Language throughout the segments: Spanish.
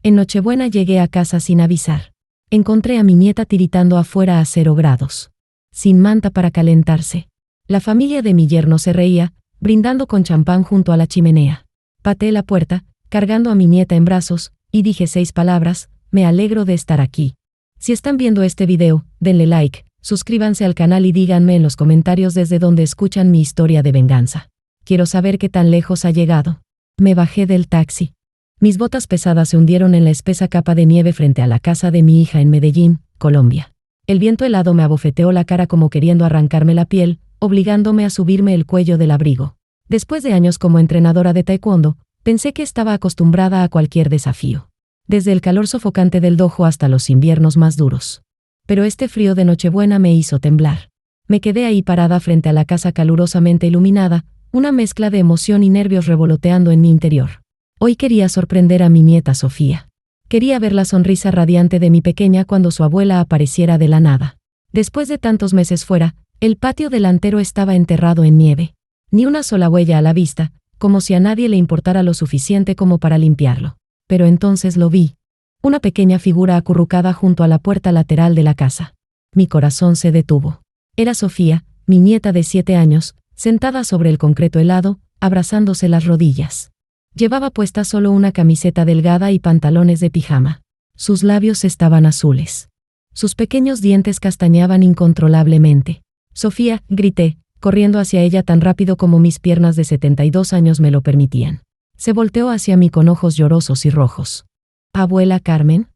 En Nochebuena llegué a casa sin avisar. Encontré a mi nieta tiritando afuera a 0 grados. Sin manta para calentarse. La familia de mi yerno se reía, brindando con champán junto a la chimenea. Pateé la puerta, cargando a mi nieta en brazos, y dije 6 palabras: me alegro de estar aquí. Si están viendo este video, denle like, suscríbanse al canal y díganme en los comentarios desde donde escuchan mi historia de venganza. Quiero saber qué tan lejos ha llegado. Me bajé del taxi. Mis botas pesadas se hundieron en la espesa capa de nieve frente a la casa de mi hija en Medellín, Colombia. El viento helado me abofeteó la cara como queriendo arrancarme la piel, obligándome a subirme el cuello del abrigo. Después de años como entrenadora de taekwondo, pensé que estaba acostumbrada a cualquier desafío. Desde el calor sofocante del dojo hasta los inviernos más duros. Pero este frío de Nochebuena me hizo temblar. Me quedé ahí parada frente a la casa calurosamente iluminada, una mezcla de emoción y nervios revoloteando en mi interior. Hoy quería sorprender a mi nieta Sofía. Quería ver la sonrisa radiante de mi pequeña cuando su abuela apareciera de la nada. Después de tantos meses fuera, el patio delantero estaba enterrado en nieve. Ni una sola huella a la vista, como si a nadie le importara lo suficiente como para limpiarlo. Pero entonces lo vi. Una pequeña figura acurrucada junto a la puerta lateral de la casa. Mi corazón se detuvo. Era Sofía, mi nieta de 7 años, sentada sobre el concreto helado, abrazándose las rodillas. Llevaba puesta solo una camiseta delgada y pantalones de pijama. Sus labios estaban azules. Sus pequeños dientes castañaban incontrolablemente. «Sofía», grité, corriendo hacia ella tan rápido como mis piernas de 72 años me lo permitían. Se volteó hacia mí con ojos llorosos y rojos. «Abuela Carmen,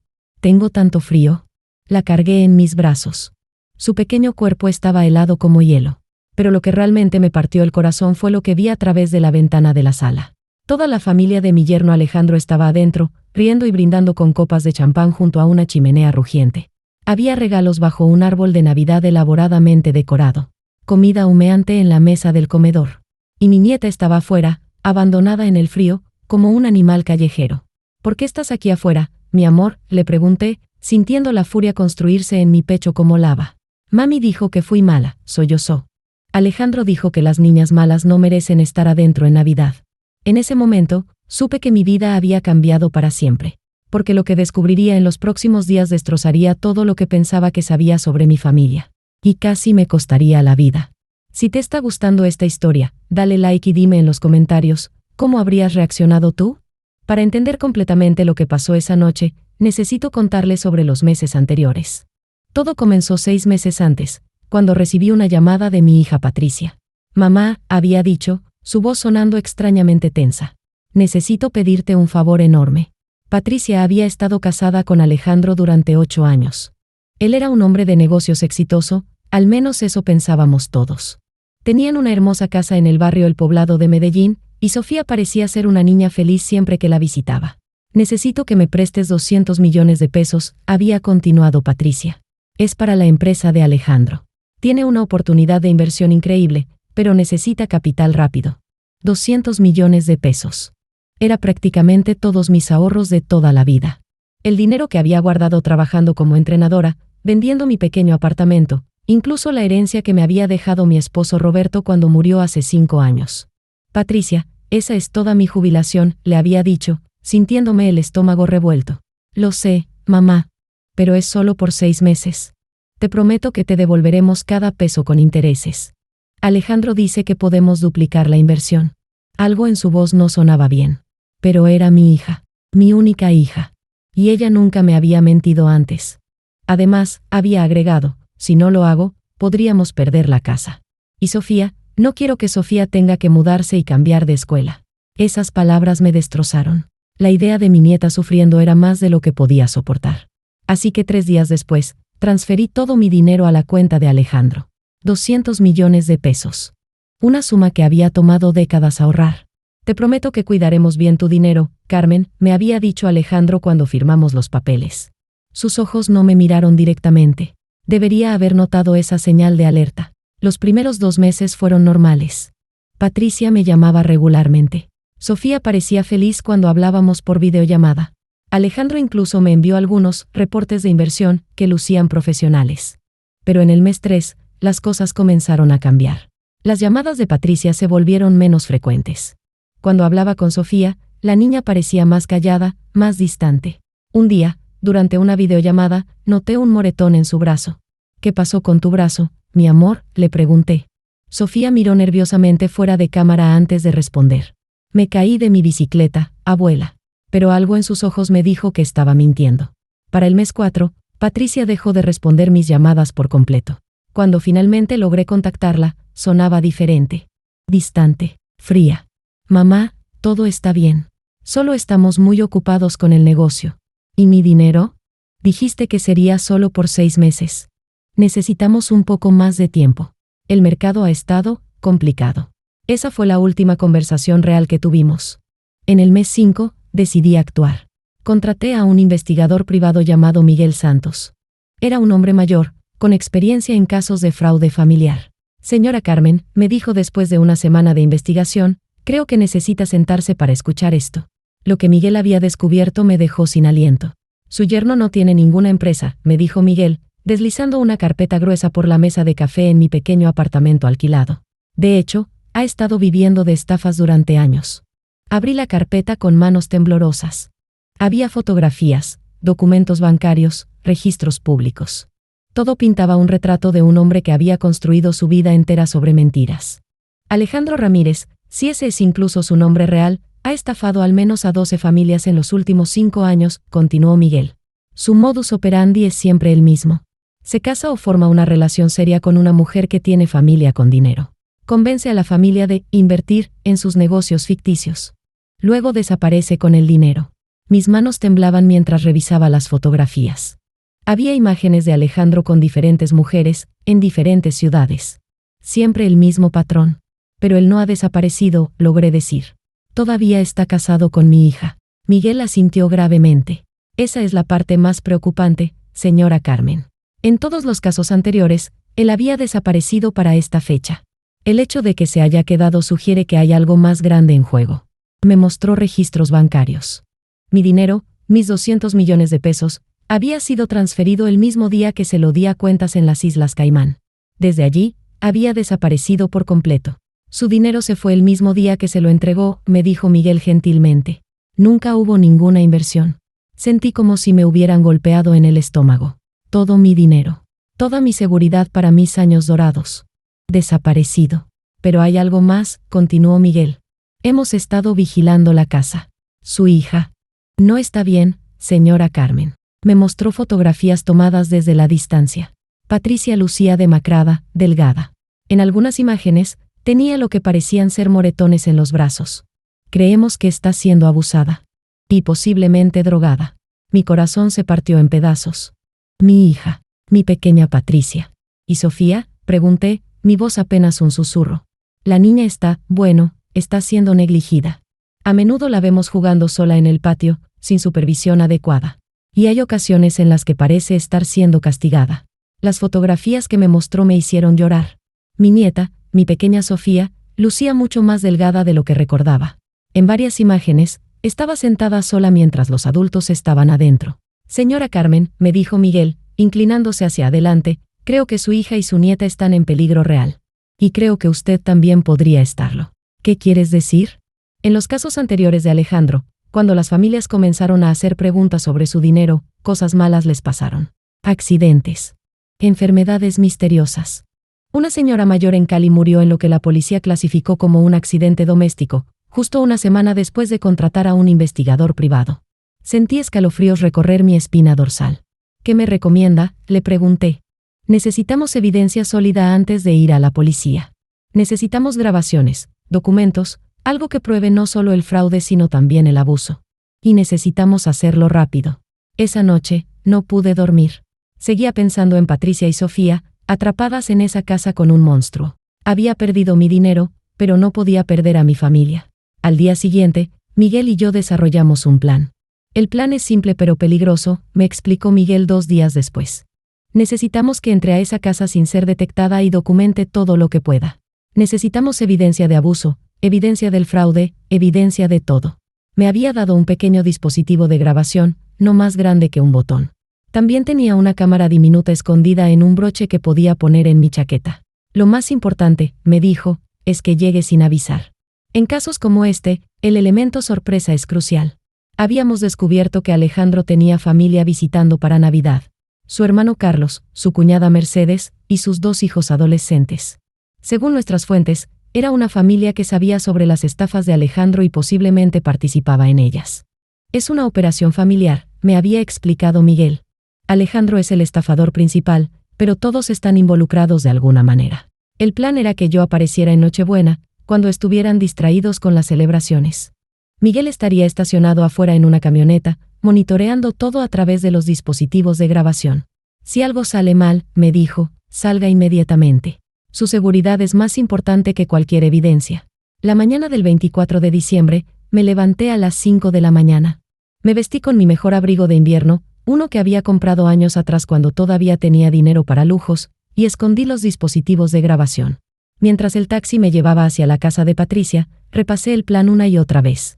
¿tengo tanto frío?». La cargué en mis brazos. Su pequeño cuerpo estaba helado como hielo. Pero lo que realmente me partió el corazón fue lo que vi a través de la ventana de la sala. Toda la familia de mi yerno Alejandro estaba adentro, riendo y brindando con copas de champán junto a una chimenea rugiente. Había regalos bajo un árbol de Navidad elaboradamente decorado. Comida humeante en la mesa del comedor. Y mi nieta estaba afuera, abandonada en el frío, como un animal callejero. «¿Por qué estás aquí afuera, mi amor?», le pregunté, sintiendo la furia construirse en mi pecho como lava. «Mami dijo que fui mala», sollozó. «Alejandro dijo que las niñas malas no merecen estar adentro en Navidad». En ese momento, supe que mi vida había cambiado para siempre. Porque lo que descubriría en los próximos días destrozaría todo lo que pensaba que sabía sobre mi familia. Y casi me costaría la vida. Si te está gustando esta historia, dale like y dime en los comentarios, ¿cómo habrías reaccionado tú? Para entender completamente lo que pasó esa noche, necesito contarles sobre los meses anteriores. Todo comenzó 6 meses antes, cuando recibí una llamada de mi hija Patricia. «Mamá», había dicho, su voz sonando extrañamente tensa. «Necesito pedirte un favor enorme». Patricia había estado casada con Alejandro durante 8 años. Él era un hombre de negocios exitoso, al menos eso pensábamos todos. Tenían una hermosa casa en el barrio El Poblado de Medellín, y Sofía parecía ser una niña feliz siempre que la visitaba. «Necesito que me prestes 200 millones de pesos», había continuado Patricia. «Es para la empresa de Alejandro. Tiene una oportunidad de inversión increíble, pero necesita capital rápido. 200 millones de pesos. Era prácticamente todos mis ahorros de toda la vida. El dinero que había guardado trabajando como entrenadora, vendiendo mi pequeño apartamento, incluso la herencia que me había dejado mi esposo Roberto cuando murió hace 5 años. «Patricia, esa es toda mi jubilación», le había dicho, sintiéndome el estómago revuelto. «Lo sé, mamá. Pero es solo por 6 meses. Te prometo que te devolveremos cada peso con intereses. Alejandro dice que podemos duplicar la inversión». Algo en su voz no sonaba bien. Pero era mi hija, mi única hija. Y ella nunca me había mentido antes. Además, había agregado, «si no lo hago, podríamos perder la casa. Y Sofía, no quiero que Sofía tenga que mudarse y cambiar de escuela». Esas palabras me destrozaron. La idea de mi nieta sufriendo era más de lo que podía soportar. Así que 3 días después, transferí todo mi dinero a la cuenta de Alejandro. 200 millones de pesos. Una suma que había tomado décadas ahorrar. «Te prometo que cuidaremos bien tu dinero, Carmen», me había dicho Alejandro cuando firmamos los papeles. Sus ojos no me miraron directamente. Debería haber notado esa señal de alerta. Los primeros 2 meses fueron normales. Patricia me llamaba regularmente. Sofía parecía feliz cuando hablábamos por videollamada. Alejandro incluso me envió algunos reportes de inversión que lucían profesionales. Pero en el mes 3, las cosas comenzaron a cambiar. Las llamadas de Patricia se volvieron menos frecuentes. Cuando hablaba con Sofía, la niña parecía más callada, más distante. Un día, durante una videollamada, noté un moretón en su brazo. ¿Qué pasó con tu brazo, mi amor?, le pregunté. Sofía miró nerviosamente fuera de cámara antes de responder. Me caí de mi bicicleta, abuela. Pero algo en sus ojos me dijo que estaba mintiendo. Para el mes 4, Patricia dejó de responder mis llamadas por completo. Cuando finalmente logré contactarla, sonaba diferente. Distante, fría. Mamá, todo está bien. Solo estamos muy ocupados con el negocio. ¿Y mi dinero? Dijiste que sería solo por 6 meses. Necesitamos un poco más de tiempo. El mercado ha estado complicado. Esa fue la última conversación real que tuvimos. En el mes 5, decidí actuar. Contraté a un investigador privado llamado Miguel Santos. Era un hombre mayor, con experiencia en casos de fraude familiar. Señora Carmen, me dijo después de una semana de investigación, creo que necesita sentarse para escuchar esto. Lo que Miguel había descubierto me dejó sin aliento. Su yerno no tiene ninguna empresa, me dijo Miguel, deslizando una carpeta gruesa por la mesa de café en mi pequeño apartamento alquilado. De hecho, ha estado viviendo de estafas durante años. Abrí la carpeta con manos temblorosas. Había fotografías, documentos bancarios, registros públicos. Todo pintaba un retrato de un hombre que había construido su vida entera sobre mentiras. Alejandro Ramírez, si ese es incluso su nombre real, ha estafado al menos a 12 familias en los últimos 5 años, continuó Miguel. Su modus operandi es siempre el mismo. Se casa o forma una relación seria con una mujer que tiene familia con dinero. Convence a la familia de invertir en sus negocios ficticios. Luego desaparece con el dinero. Mis manos temblaban mientras revisaba las fotografías. Había imágenes de Alejandro con diferentes mujeres, en diferentes ciudades. Siempre el mismo patrón. Pero él no ha desaparecido, logré decir. Todavía está casado con mi hija. Miguel asintió gravemente. Esa es la parte más preocupante, señora Carmen. En todos los casos anteriores, él había desaparecido para esta fecha. El hecho de que se haya quedado sugiere que hay algo más grande en juego. Me mostró registros bancarios. Mi dinero, mis 200 millones de pesos, había sido transferido el mismo día que se lo di a cuentas en las Islas Caimán. Desde allí, había desaparecido por completo. Su dinero se fue el mismo día que se lo entregó, me dijo Miguel gentilmente. Nunca hubo ninguna inversión. Sentí como si me hubieran golpeado en el estómago. Todo mi dinero. Toda mi seguridad para mis años dorados. Desaparecido. Pero hay algo más, continuó Miguel. Hemos estado vigilando la casa. Su hija. No está bien, señora Carmen. Me mostró fotografías tomadas desde la distancia. Patricia lucía demacrada, delgada. En algunas imágenes, tenía lo que parecían ser moretones en los brazos. Creemos que está siendo abusada. Y posiblemente drogada. Mi corazón se partió en pedazos. Mi hija, mi pequeña Patricia. ¿Y Sofía?, pregunté, mi voz apenas un susurro. La niña está, bueno, está siendo negligida. A menudo la vemos jugando sola en el patio, sin supervisión adecuada. Y hay ocasiones en las que parece estar siendo castigada. Las fotografías que me mostró me hicieron llorar. Mi nieta, mi pequeña Sofía, lucía mucho más delgada de lo que recordaba. En varias imágenes, estaba sentada sola mientras los adultos estaban adentro. Señora Carmen, me dijo Miguel, inclinándose hacia adelante, creo que su hija y su nieta están en peligro real. Y creo que usted también podría estarlo. ¿Qué quieres decir? En los casos anteriores de Alejandro, cuando las familias comenzaron a hacer preguntas sobre su dinero, cosas malas les pasaron. Accidentes. Enfermedades misteriosas. Una señora mayor en Cali murió en lo que la policía clasificó como un accidente doméstico, justo una semana después de contratar a un investigador privado. Sentí escalofríos recorrer mi espina dorsal. ¿Qué me recomienda?, le pregunté. Necesitamos evidencia sólida antes de ir a la policía. Necesitamos grabaciones, documentos, algo que pruebe no solo el fraude sino también el abuso. Y necesitamos hacerlo rápido. Esa noche, no pude dormir. Seguía pensando en Patricia y Sofía, atrapadas en esa casa con un monstruo. Había perdido mi dinero, pero no podía perder a mi familia. Al día siguiente, Miguel y yo desarrollamos un plan. El plan es simple pero peligroso, me explicó Miguel 2 días después. Necesitamos que entre a esa casa sin ser detectada y documente todo lo que pueda. Necesitamos evidencia de abuso, evidencia del fraude, evidencia de todo. Me había dado un pequeño dispositivo de grabación, no más grande que un botón. También tenía una cámara diminuta escondida en un broche que podía poner en mi chaqueta. Lo más importante, me dijo, es que llegue sin avisar. En casos como este, el elemento sorpresa es crucial. Habíamos descubierto que Alejandro tenía familia visitando para Navidad. Su hermano Carlos, su cuñada Mercedes y sus 2 hijos adolescentes. Según nuestras fuentes, era una familia que sabía sobre las estafas de Alejandro y posiblemente participaba en ellas. Es una operación familiar, me había explicado Miguel. Alejandro es el estafador principal, pero todos están involucrados de alguna manera. El plan era que yo apareciera en Nochebuena, cuando estuvieran distraídos con las celebraciones. Miguel estaría estacionado afuera en una camioneta, monitoreando todo a través de los dispositivos de grabación. Si algo sale mal, me dijo, salga inmediatamente. Su seguridad es más importante que cualquier evidencia. La mañana del 24 de diciembre, me levanté a las 5 de la mañana. Me vestí con mi mejor abrigo de invierno, uno que había comprado años atrás cuando todavía tenía dinero para lujos, y escondí los dispositivos de grabación. Mientras el taxi me llevaba hacia la casa de Patricia, repasé el plan una y otra vez.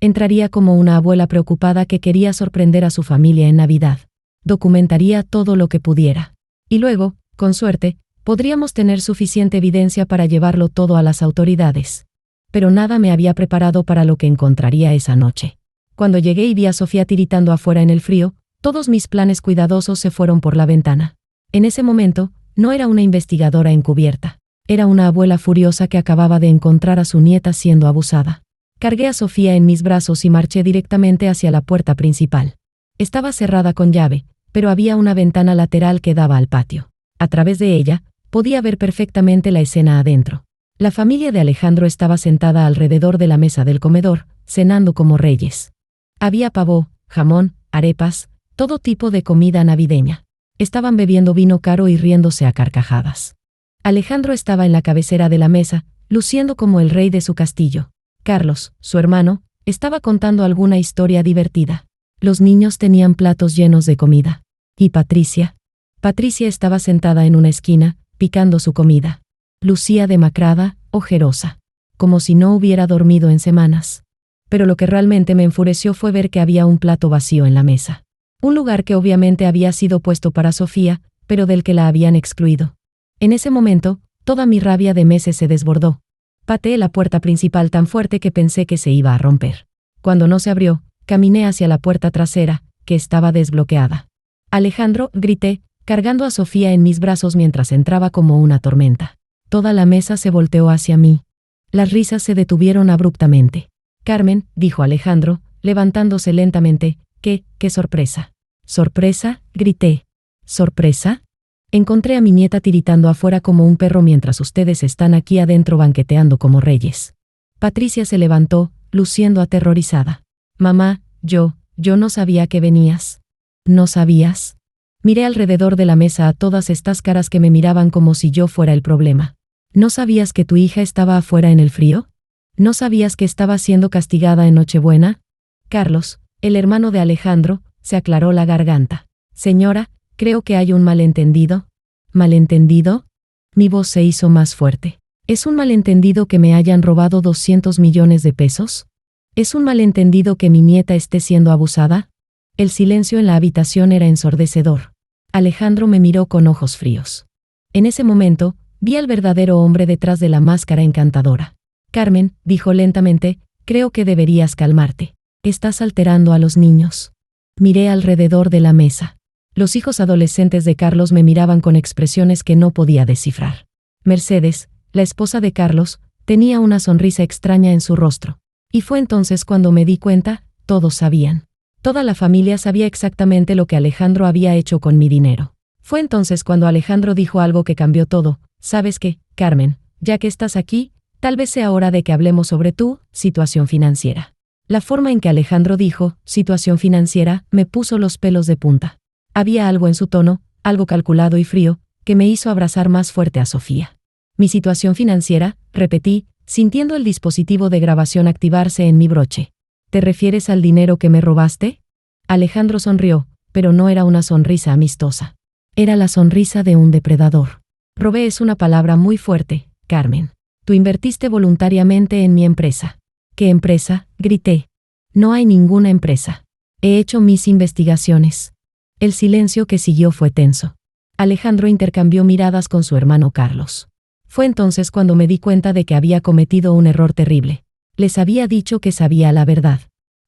Entraría como una abuela preocupada que quería sorprender a su familia en Navidad. Documentaría todo lo que pudiera. Y luego, con suerte, podríamos tener suficiente evidencia para llevarlo todo a las autoridades. Pero nada me había preparado para lo que encontraría esa noche. Cuando llegué y vi a Sofía tiritando afuera en el frío, todos mis planes cuidadosos se fueron por la ventana. En ese momento, no era una investigadora encubierta. Era una abuela furiosa que acababa de encontrar a su nieta siendo abusada. Cargué a Sofía en mis brazos y marché directamente hacia la puerta principal. Estaba cerrada con llave, pero había una ventana lateral que daba al patio. A través de ella, podía ver perfectamente la escena adentro. La familia de Alejandro estaba sentada alrededor de la mesa del comedor, cenando como reyes. Había pavó, jamón, arepas, todo tipo de comida navideña. Estaban bebiendo vino caro y riéndose a carcajadas. Alejandro estaba en la cabecera de la mesa, luciendo como el rey de su castillo. Carlos, su hermano, estaba contando alguna historia divertida. Los niños tenían platos llenos de comida. ¿Y Patricia? Patricia estaba sentada en una esquina, picando su comida. Lucía demacrada, ojerosa, como si no hubiera dormido en semanas. Pero lo que realmente me enfureció fue ver que había un plato vacío en la mesa. Un lugar que obviamente había sido puesto para Sofía, pero del que la habían excluido. En ese momento, toda mi rabia de meses se desbordó. Pateé la puerta principal tan fuerte que pensé que se iba a romper. Cuando no se abrió, caminé hacia la puerta trasera, que estaba desbloqueada. Alejandro, grité, cargando a Sofía en mis brazos mientras entraba como una tormenta. Toda la mesa se volteó hacia mí. Las risas se detuvieron abruptamente. Carmen, dijo Alejandro, levantándose lentamente, qué sorpresa. ¿Sorpresa?, grité. ¿Sorpresa? Encontré a mi nieta tiritando afuera como un perro mientras ustedes están aquí adentro banqueteando como reyes. Patricia se levantó, luciendo aterrorizada. Mamá, yo no sabía que venías. ¿No sabías? Miré alrededor de la mesa a todas estas caras que me miraban como si yo fuera el problema. ¿No sabías que tu hija estaba afuera en el frío? ¿No sabías que estaba siendo castigada en Nochebuena? Carlos, el hermano de Alejandro, se aclaró la garganta. Señora, creo que hay un malentendido. ¿Malentendido? Mi voz se hizo más fuerte. ¿Es un malentendido que me hayan robado 200 millones de pesos? ¿Es un malentendido que mi nieta esté siendo abusada? El silencio en la habitación era ensordecedor. Alejandro me miró con ojos fríos. En ese momento, vi al verdadero hombre detrás de la máscara encantadora. Carmen, dijo lentamente, creo que deberías calmarte. Estás alterando a los niños. Miré alrededor de la mesa. Los hijos adolescentes de Carlos me miraban con expresiones que no podía descifrar. Mercedes, la esposa de Carlos, tenía una sonrisa extraña en su rostro. Y fue entonces cuando me di cuenta, todos sabían. Toda la familia sabía exactamente lo que Alejandro había hecho con mi dinero. Fue entonces cuando Alejandro dijo algo que cambió todo. ¿Sabes qué, Carmen? Ya que estás aquí, tal vez sea hora de que hablemos sobre tu situación financiera. La forma en que Alejandro dijo, situación financiera, me puso los pelos de punta. Había algo en su tono, algo calculado y frío, que me hizo abrazar más fuerte a Sofía. Mi situación financiera, repetí, sintiendo el dispositivo de grabación activarse en mi broche. ¿Te refieres al dinero que me robaste? Alejandro sonrió, pero no era una sonrisa amistosa. Era la sonrisa de un depredador. Robé es una palabra muy fuerte, Carmen. Tú invertiste voluntariamente en mi empresa. ¿Qué empresa?, grité. No hay ninguna empresa. He hecho mis investigaciones. El silencio que siguió fue tenso. Alejandro intercambió miradas con su hermano Carlos. Fue entonces cuando me di cuenta de que había cometido un error terrible. Les había dicho que sabía la verdad.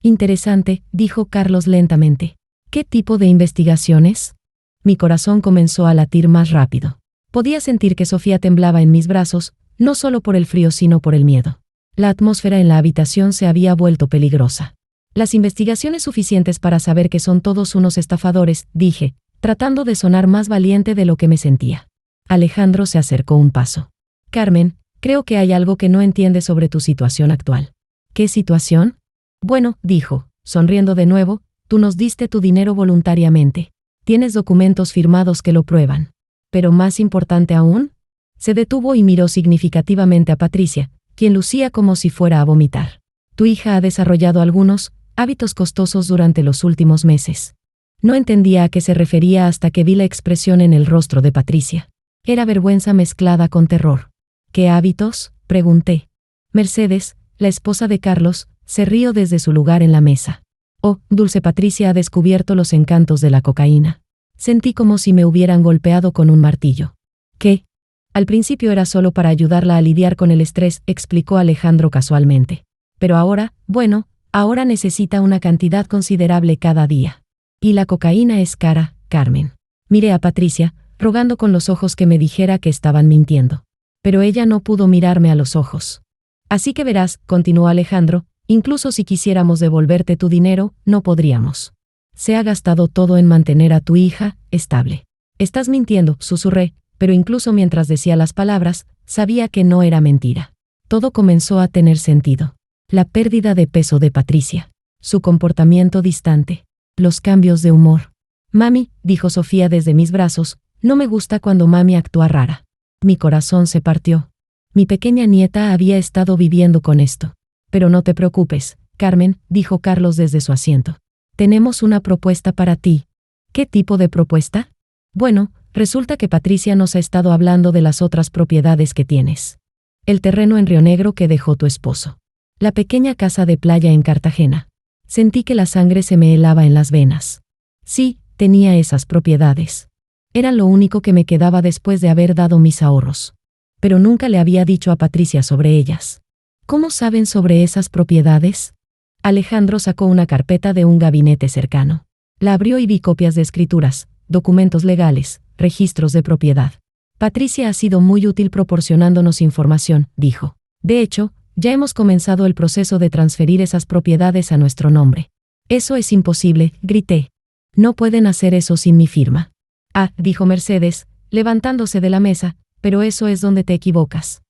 Interesante, dijo Carlos lentamente. ¿Qué tipo de investigaciones? Mi corazón comenzó a latir más rápido. Podía sentir que Sofía temblaba en mis brazos, no solo por el frío sino por el miedo. La atmósfera en la habitación se había vuelto peligrosa. Las investigaciones suficientes para saber que son todos unos estafadores, dije, tratando de sonar más valiente de lo que me sentía. Alejandro se acercó un paso. Carmen, creo que hay algo que no entiendes sobre tu situación actual. ¿Qué situación? Bueno, dijo, sonriendo de nuevo, tú nos diste tu dinero voluntariamente. Tienes documentos firmados que lo prueban. Pero más importante aún, se detuvo y miró significativamente a Patricia, quien lucía como si fuera a vomitar. Tu hija ha desarrollado algunos hábitos costosos durante los últimos meses. No entendía a qué se refería hasta que vi la expresión en el rostro de Patricia. Era vergüenza mezclada con terror. ¿Qué hábitos?, pregunté. Mercedes, la esposa de Carlos, se rió desde su lugar en la mesa. Oh, dulce Patricia ha descubierto los encantos de la cocaína. Sentí como si me hubieran golpeado con un martillo. ¿Qué? Al principio era solo para ayudarla a lidiar con el estrés, explicó Alejandro casualmente. Pero ahora, bueno, ahora necesita una cantidad considerable cada día. Y la cocaína es cara, Carmen. Miré a Patricia, rogando con los ojos que me dijera que estaban mintiendo. Pero ella no pudo mirarme a los ojos. Así que verás, continuó Alejandro, incluso si quisiéramos devolverte tu dinero, no podríamos. Se ha gastado todo en mantener a tu hija estable. Estás mintiendo, susurré, pero incluso mientras decía las palabras, sabía que no era mentira. Todo comenzó a tener sentido. La pérdida de peso de Patricia. Su comportamiento distante. Los cambios de humor. Mami, dijo Sofía desde mis brazos, no me gusta cuando mami actúa rara. Mi corazón se partió. Mi pequeña nieta había estado viviendo con esto. Pero no te preocupes, Carmen, dijo Carlos desde su asiento. Tenemos una propuesta para ti. ¿Qué tipo de propuesta? Bueno, resulta que Patricia nos ha estado hablando de las otras propiedades que tienes. El terreno en Río Negro que dejó tu esposo. La pequeña casa de playa en Cartagena. Sentí que la sangre se me helaba en las venas. Sí, tenía esas propiedades. Eran lo único que me quedaba después de haber dado mis ahorros. Pero nunca le había dicho a Patricia sobre ellas. ¿Cómo saben sobre esas propiedades? Alejandro sacó una carpeta de un gabinete cercano. La abrió y vi copias de escrituras, documentos legales, registros de propiedad. Patricia ha sido muy útil proporcionándonos información, dijo. De hecho, ya hemos comenzado el proceso de transferir esas propiedades a nuestro nombre. Eso es imposible, grité. No pueden hacer eso sin mi firma. Ah, dijo Mercedes, levantándose de la mesa, pero eso es donde te equivocas.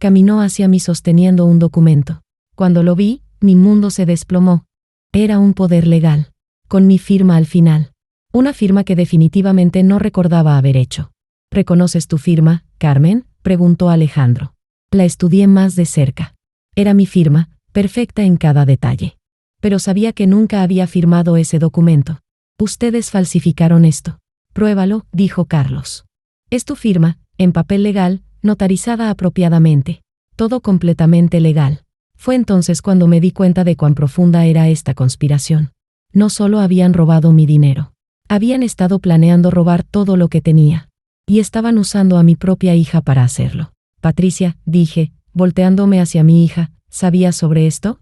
Caminó hacia mí sosteniendo un documento. Cuando lo vi, mi mundo se desplomó. Era un poder legal. Con mi firma al final. Una firma que definitivamente no recordaba haber hecho. ¿Reconoces tu firma, Carmen?, preguntó Alejandro. La estudié más de cerca. Era mi firma, perfecta en cada detalle. Pero sabía que nunca había firmado ese documento. Ustedes falsificaron esto. Pruébalo, dijo Carlos. Es tu firma, en papel legal, notarizada apropiadamente. Todo completamente legal. Fue entonces cuando me di cuenta de cuán profunda era esta conspiración. No solo habían robado mi dinero. Habían estado planeando robar todo lo que tenía. Y estaban usando a mi propia hija para hacerlo. Patricia, dije, volteándome hacia mi hija, ¿sabías sobre esto?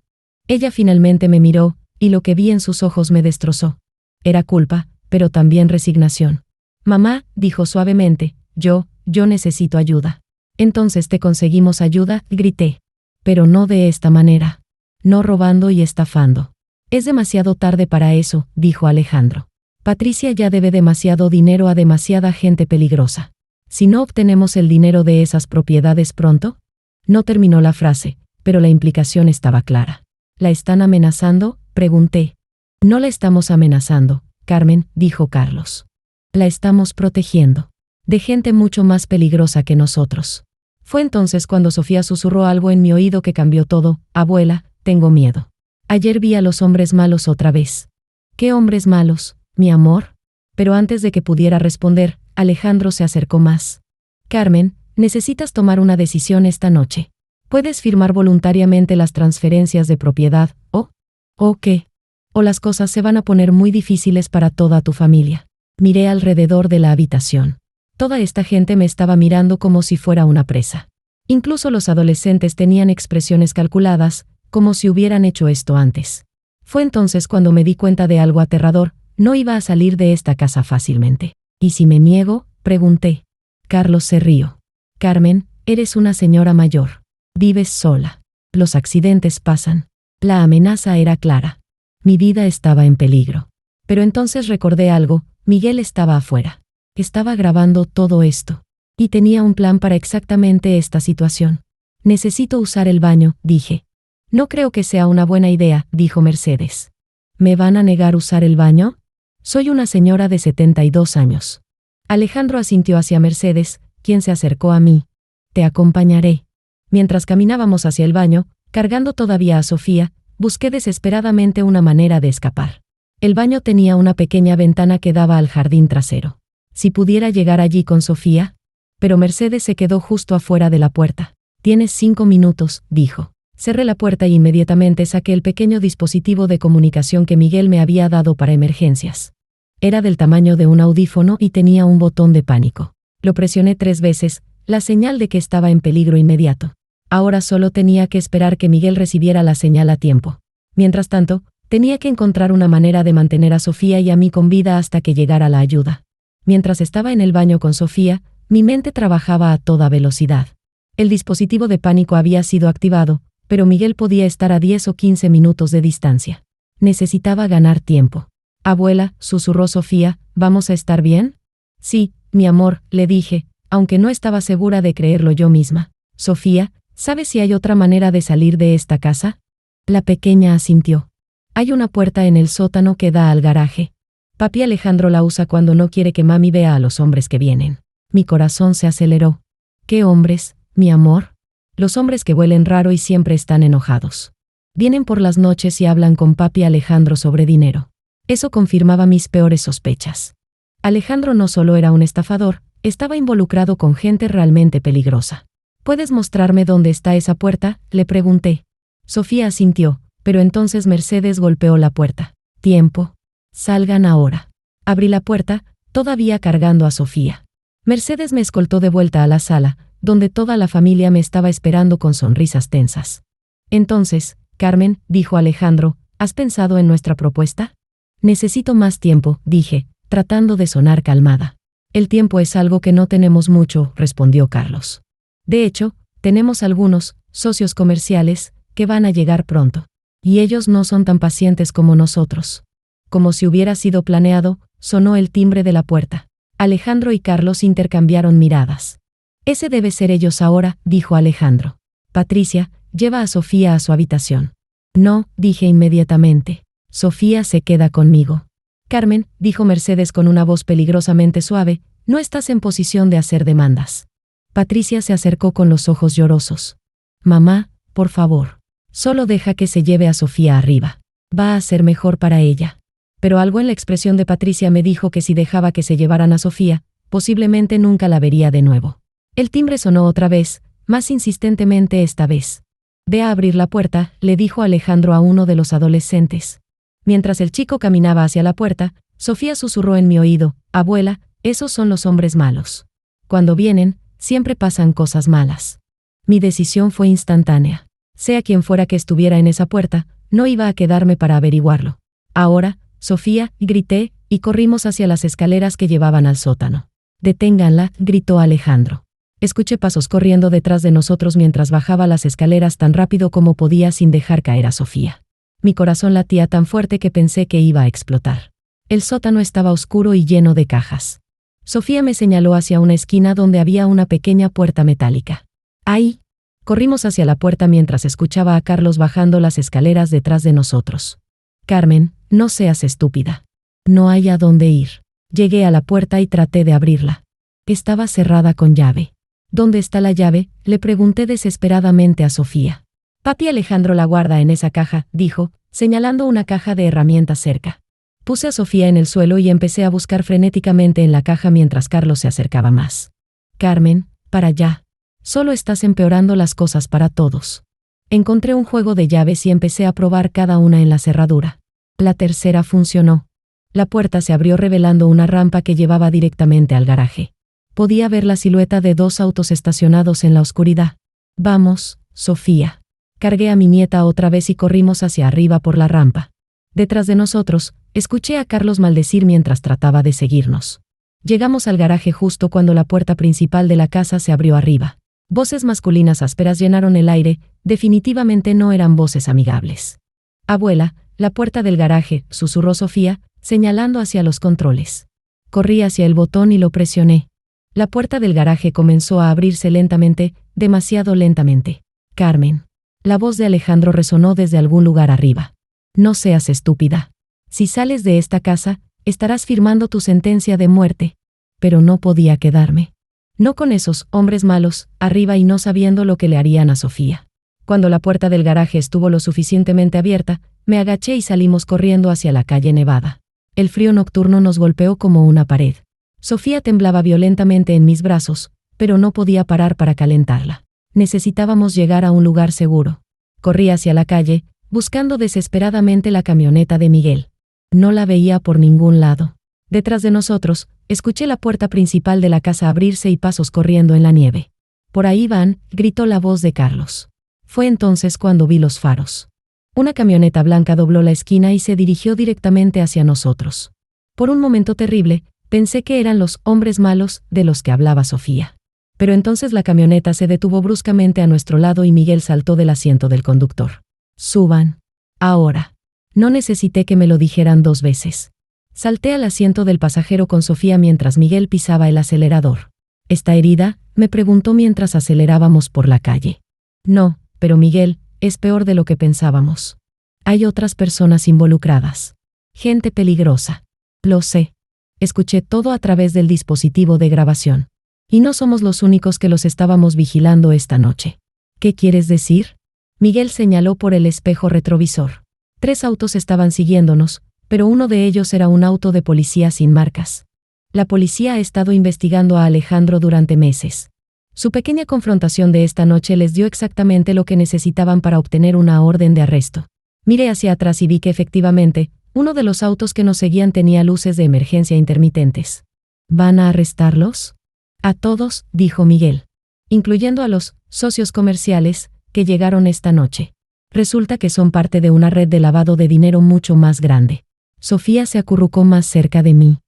Ella finalmente me miró, y lo que vi en sus ojos me destrozó. Era culpa, pero también resignación. Mamá, dijo suavemente, yo necesito ayuda. Entonces te conseguimos ayuda, grité. Pero no de esta manera. No robando y estafando. Es demasiado tarde para eso, dijo Alejandro. Patricia ya debe demasiado dinero a demasiada gente peligrosa. Si no obtenemos el dinero de esas propiedades pronto. No terminó la frase, pero la implicación estaba clara. ¿La están amenazando?, pregunté. No la estamos amenazando, Carmen, dijo Carlos. La estamos protegiendo. De gente mucho más peligrosa que nosotros. Fue entonces cuando Sofía susurró algo en mi oído que cambió todo. Abuela, tengo miedo. Ayer vi a los hombres malos otra vez. ¿Qué hombres malos, mi amor? Pero antes de que pudiera responder, Alejandro se acercó más. Carmen, necesitas tomar una decisión esta noche. Puedes firmar voluntariamente las transferencias de propiedad, ¿o qué? O las cosas se van a poner muy difíciles para toda tu familia. Miré alrededor de la habitación. Toda esta gente me estaba mirando como si fuera una presa. Incluso los adolescentes tenían expresiones calculadas, como si hubieran hecho esto antes. Fue entonces cuando me di cuenta de algo aterrador: no iba a salir de esta casa fácilmente. ¿Y si me niego?, pregunté. Carlos se rió. Carmen, eres una señora mayor. Vives sola. Los accidentes pasan. La amenaza era clara. Mi vida estaba en peligro. Pero entonces recordé algo: Miguel estaba afuera. Estaba grabando todo esto. Y tenía un plan para exactamente esta situación. Necesito usar el baño, dije. No creo que sea una buena idea, dijo Mercedes. ¿Me van a negar usar el baño? Soy una señora de 72 años. Alejandro asintió hacia Mercedes, quien se acercó a mí. Te acompañaré. Mientras caminábamos hacia el baño, cargando todavía a Sofía, busqué desesperadamente una manera de escapar. El baño tenía una pequeña ventana que daba al jardín trasero. Si pudiera llegar allí con Sofía. Pero Mercedes se quedó justo afuera de la puerta. Tienes 5 minutos, dijo. Cerré la puerta y inmediatamente saqué el pequeño dispositivo de comunicación que Miguel me había dado para emergencias. Era del tamaño de un audífono y tenía un botón de pánico. Lo presioné 3 veces, la señal de que estaba en peligro inmediato. Ahora solo tenía que esperar que Miguel recibiera la señal a tiempo. Mientras tanto, tenía que encontrar una manera de mantener a Sofía y a mí con vida hasta que llegara la ayuda. Mientras estaba en el baño con Sofía, mi mente trabajaba a toda velocidad. El dispositivo de pánico había sido activado, pero Miguel podía estar a 10 o 15 minutos de distancia. Necesitaba ganar tiempo. Abuela, susurró Sofía, ¿vamos a estar bien? Sí, mi amor, le dije, aunque no estaba segura de creerlo yo misma. Sofía, ¿sabes si hay otra manera de salir de esta casa? La pequeña asintió. Hay una puerta en el sótano que da al garaje. Papi Alejandro la usa cuando no quiere que mami vea a los hombres que vienen. Mi corazón se aceleró. ¿Qué hombres, mi amor? Los hombres que huelen raro y siempre están enojados. Vienen por las noches y hablan con papi Alejandro sobre dinero. Eso confirmaba mis peores sospechas. Alejandro no solo era un estafador, estaba involucrado con gente realmente peligrosa. ¿Puedes mostrarme dónde está esa puerta?, le pregunté. Sofía asintió, pero entonces Mercedes golpeó la puerta. Tiempo. Salgan ahora. Abrí la puerta, todavía cargando a Sofía. Mercedes me escoltó de vuelta a la sala, donde toda la familia me estaba esperando con sonrisas tensas. Entonces, Carmen, dijo Alejandro, ¿has pensado en nuestra propuesta? Necesito más tiempo, dije, tratando de sonar calmada. El tiempo es algo que no tenemos mucho, respondió Carlos. De hecho, tenemos algunos socios comerciales que van a llegar pronto. Y ellos no son tan pacientes como nosotros. Como si hubiera sido planeado, sonó el timbre de la puerta. Alejandro y Carlos intercambiaron miradas. Ese debe ser ellos ahora, dijo Alejandro. Patricia, lleva a Sofía a su habitación. No, dije inmediatamente. Sofía se queda conmigo. Carmen, dijo Mercedes con una voz peligrosamente suave, no estás en posición de hacer demandas. Patricia se acercó con los ojos llorosos. Mamá, por favor. Solo deja que se lleve a Sofía arriba. Va a ser mejor para ella. Pero algo en la expresión de Patricia me dijo que si dejaba que se llevaran a Sofía, posiblemente nunca la vería de nuevo. El timbre sonó otra vez, más insistentemente esta vez. Ve a abrir la puerta, le dijo Alejandro a uno de los adolescentes. Mientras el chico caminaba hacia la puerta, Sofía susurró en mi oído, abuela, esos son los hombres malos. Cuando vienen, siempre pasan cosas malas. Mi decisión fue instantánea. Sea quien fuera que estuviera en esa puerta, no iba a quedarme para averiguarlo. Ahora, Sofía, grité, y corrimos hacia las escaleras que llevaban al sótano. Deténganla, gritó Alejandro. Escuché pasos corriendo detrás de nosotros mientras bajaba las escaleras tan rápido como podía sin dejar caer a Sofía. Mi corazón latía tan fuerte que pensé que iba a explotar. El sótano estaba oscuro y lleno de cajas. Sofía me señaló hacia una esquina donde había una pequeña puerta metálica. ¡Ahí! Corrimos hacia la puerta mientras escuchaba a Carlos bajando las escaleras detrás de nosotros. Carmen, no seas estúpida. No hay a dónde ir. Llegué a la puerta y traté de abrirla. Estaba cerrada con llave. ¿Dónde está la llave?, le pregunté desesperadamente a Sofía. Papi Alejandro la guarda en esa caja, dijo, señalando una caja de herramientas cerca. Puse a Sofía en el suelo y empecé a buscar frenéticamente en la caja mientras Carlos se acercaba más. Carmen, para allá. Solo estás empeorando las cosas para todos. Encontré un juego de llaves y empecé a probar cada una en la cerradura. La tercera funcionó. La puerta se abrió revelando una rampa que llevaba directamente al garaje. Podía ver la silueta de 2 autos estacionados en la oscuridad. Vamos, Sofía. Cargué a mi nieta otra vez y corrimos hacia arriba por la rampa. Detrás de nosotros, escuché a Carlos maldecir mientras trataba de seguirnos. Llegamos al garaje justo cuando la puerta principal de la casa se abrió arriba. Voces masculinas ásperas llenaron el aire, definitivamente no eran voces amigables. «Abuela, la puerta del garaje», susurró Sofía, señalando hacia los controles. Corrí hacia el botón y lo presioné. La puerta del garaje comenzó a abrirse lentamente, demasiado lentamente. «Carmen». La voz de Alejandro resonó desde algún lugar arriba. «No seas estúpida. Si sales de esta casa, estarás firmando tu sentencia de muerte». Pero no podía quedarme. No con esos hombres malos, arriba y no sabiendo lo que le harían a Sofía. Cuando la puerta del garaje estuvo lo suficientemente abierta, me agaché y salimos corriendo hacia la calle nevada. El frío nocturno nos golpeó como una pared. Sofía temblaba violentamente en mis brazos, pero no podía parar para calentarla. Necesitábamos llegar a un lugar seguro. Corrí hacia la calle, buscando desesperadamente la camioneta de Miguel. No la veía por ningún lado. Detrás de nosotros, escuché la puerta principal de la casa abrirse y pasos corriendo en la nieve. «Por ahí van», gritó la voz de Carlos. Fue entonces cuando vi los faros. Una camioneta blanca dobló la esquina y se dirigió directamente hacia nosotros. Por un momento terrible, pensé que eran los hombres malos de los que hablaba Sofía. Pero entonces la camioneta se detuvo bruscamente a nuestro lado y Miguel saltó del asiento del conductor. «Suban. Ahora». No necesité que me lo dijeran 2 veces. Salté al asiento del pasajero con Sofía mientras Miguel pisaba el acelerador. «¿Está herida?», me preguntó mientras acelerábamos por la calle. «No, pero Miguel, es peor de lo que pensábamos. Hay otras personas involucradas. Gente peligrosa». «Lo sé». Escuché todo a través del dispositivo de grabación. «Y no somos los únicos que los estábamos vigilando esta noche». «¿Qué quieres decir?». Miguel señaló por el espejo retrovisor. 3 autos estaban siguiéndonos, pero uno de ellos era un auto de policía sin marcas. La policía ha estado investigando a Alejandro durante meses. Su pequeña confrontación de esta noche les dio exactamente lo que necesitaban para obtener una orden de arresto. Miré hacia atrás y vi que efectivamente, uno de los autos que nos seguían tenía luces de emergencia intermitentes. «¿Van a arrestarlos?». «A todos», dijo Miguel. «Incluyendo a los socios comerciales que llegaron esta noche. Resulta que son parte de una red de lavado de dinero mucho más grande». Sofía se acurrucó más cerca de mí.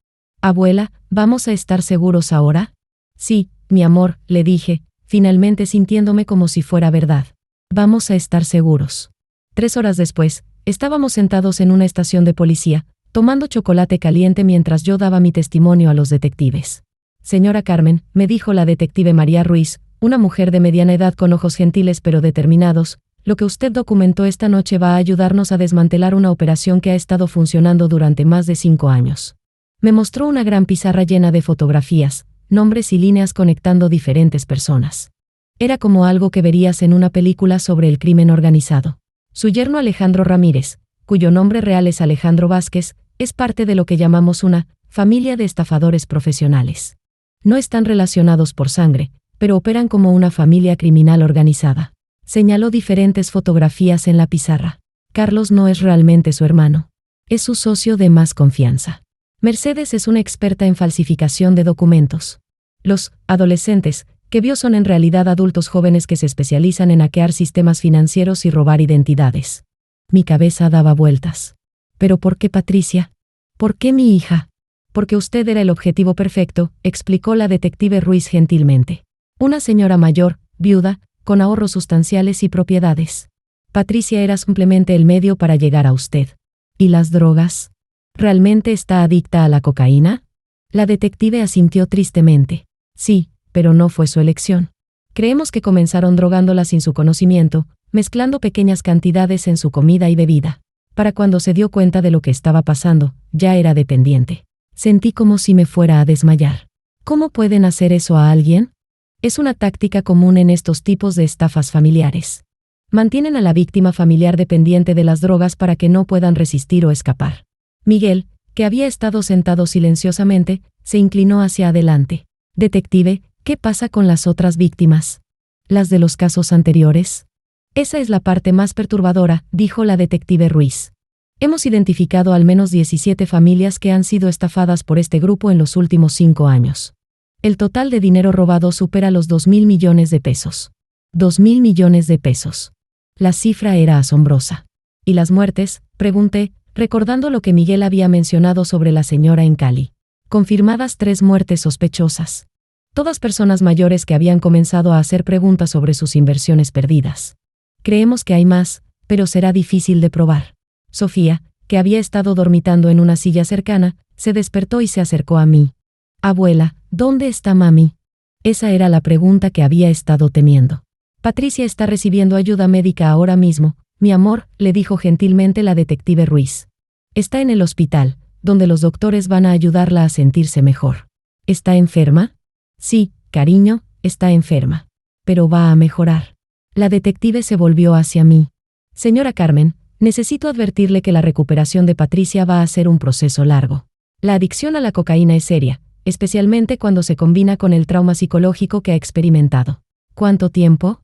«Abuela, ¿vamos a estar seguros ahora?». «Sí, mi amor», le dije, finalmente sintiéndome como si fuera verdad. «Vamos a estar seguros». 3 horas después, estábamos sentados en una estación de policía, tomando chocolate caliente mientras yo daba mi testimonio a los detectives. «Señora Carmen», me dijo la detective María Ruiz, una mujer de mediana edad con ojos gentiles pero determinados, «lo que usted documentó esta noche va a ayudarnos a desmantelar una operación que ha estado funcionando durante más de 5 años». Me mostró una gran pizarra llena de fotografías, nombres y líneas conectando diferentes personas. Era como algo que verías en una película sobre el crimen organizado. Su yerno Alejandro Ramírez, cuyo nombre real es Alejandro Vázquez, es parte de lo que llamamos una familia de estafadores profesionales. No están relacionados por sangre, pero operan como una familia criminal organizada. Señaló diferentes fotografías en la pizarra. Carlos no es realmente su hermano. Es su socio de más confianza. Mercedes es una experta en falsificación de documentos. Los adolescentes que vio son en realidad adultos jóvenes que se especializan en hackear sistemas financieros y robar identidades. Mi cabeza daba vueltas. ¿Pero por qué Patricia? ¿Por qué mi hija? Porque usted era el objetivo perfecto, explicó la detective Ruiz gentilmente. Una señora mayor, viuda, con ahorros sustanciales y propiedades. Patricia era simplemente el medio para llegar a usted. ¿Y las drogas? ¿Realmente está adicta a la cocaína? La detective asintió tristemente. Sí, pero no fue su elección. Creemos que comenzaron drogándola sin su conocimiento, mezclando pequeñas cantidades en su comida y bebida. Para cuando se dio cuenta de lo que estaba pasando, ya era dependiente. Sentí como si me fuera a desmayar. ¿Cómo pueden hacer eso a alguien? Es una táctica común en estos tipos de estafas familiares. Mantienen a la víctima familiar dependiente de las drogas para que no puedan resistir o escapar. Miguel, que había estado sentado silenciosamente, se inclinó hacia adelante. Detective, ¿qué pasa con las otras víctimas? ¿Las de los casos anteriores? Esa es la parte más perturbadora, dijo la detective Ruiz. Hemos identificado al menos 17 familias que han sido estafadas por este grupo en los últimos 5 años. El total de dinero robado supera los 2.000 millones de pesos. 2.000 millones de pesos. La cifra era asombrosa. ¿Y las muertes?, pregunté, recordando lo que Miguel había mencionado sobre la señora en Cali. Confirmadas 3 muertes sospechosas. Todas personas mayores que habían comenzado a hacer preguntas sobre sus inversiones perdidas. Creemos que hay más, pero será difícil de probar. Sofía, que había estado dormitando en una silla cercana, se despertó y se acercó a mí. Abuela, ¿dónde está mami? Esa era la pregunta que había estado temiendo. Patricia está recibiendo ayuda médica ahora mismo, mi amor, le dijo gentilmente la detective Ruiz. Está en el hospital, donde los doctores van a ayudarla a sentirse mejor. ¿Está enferma? Sí, cariño, está enferma. Pero va a mejorar. La detective se volvió hacia mí. Señora Carmen, necesito advertirle que la recuperación de Patricia va a ser un proceso largo. La adicción a la cocaína es seria, especialmente cuando se combina con el trauma psicológico que ha experimentado. ¿Cuánto tiempo?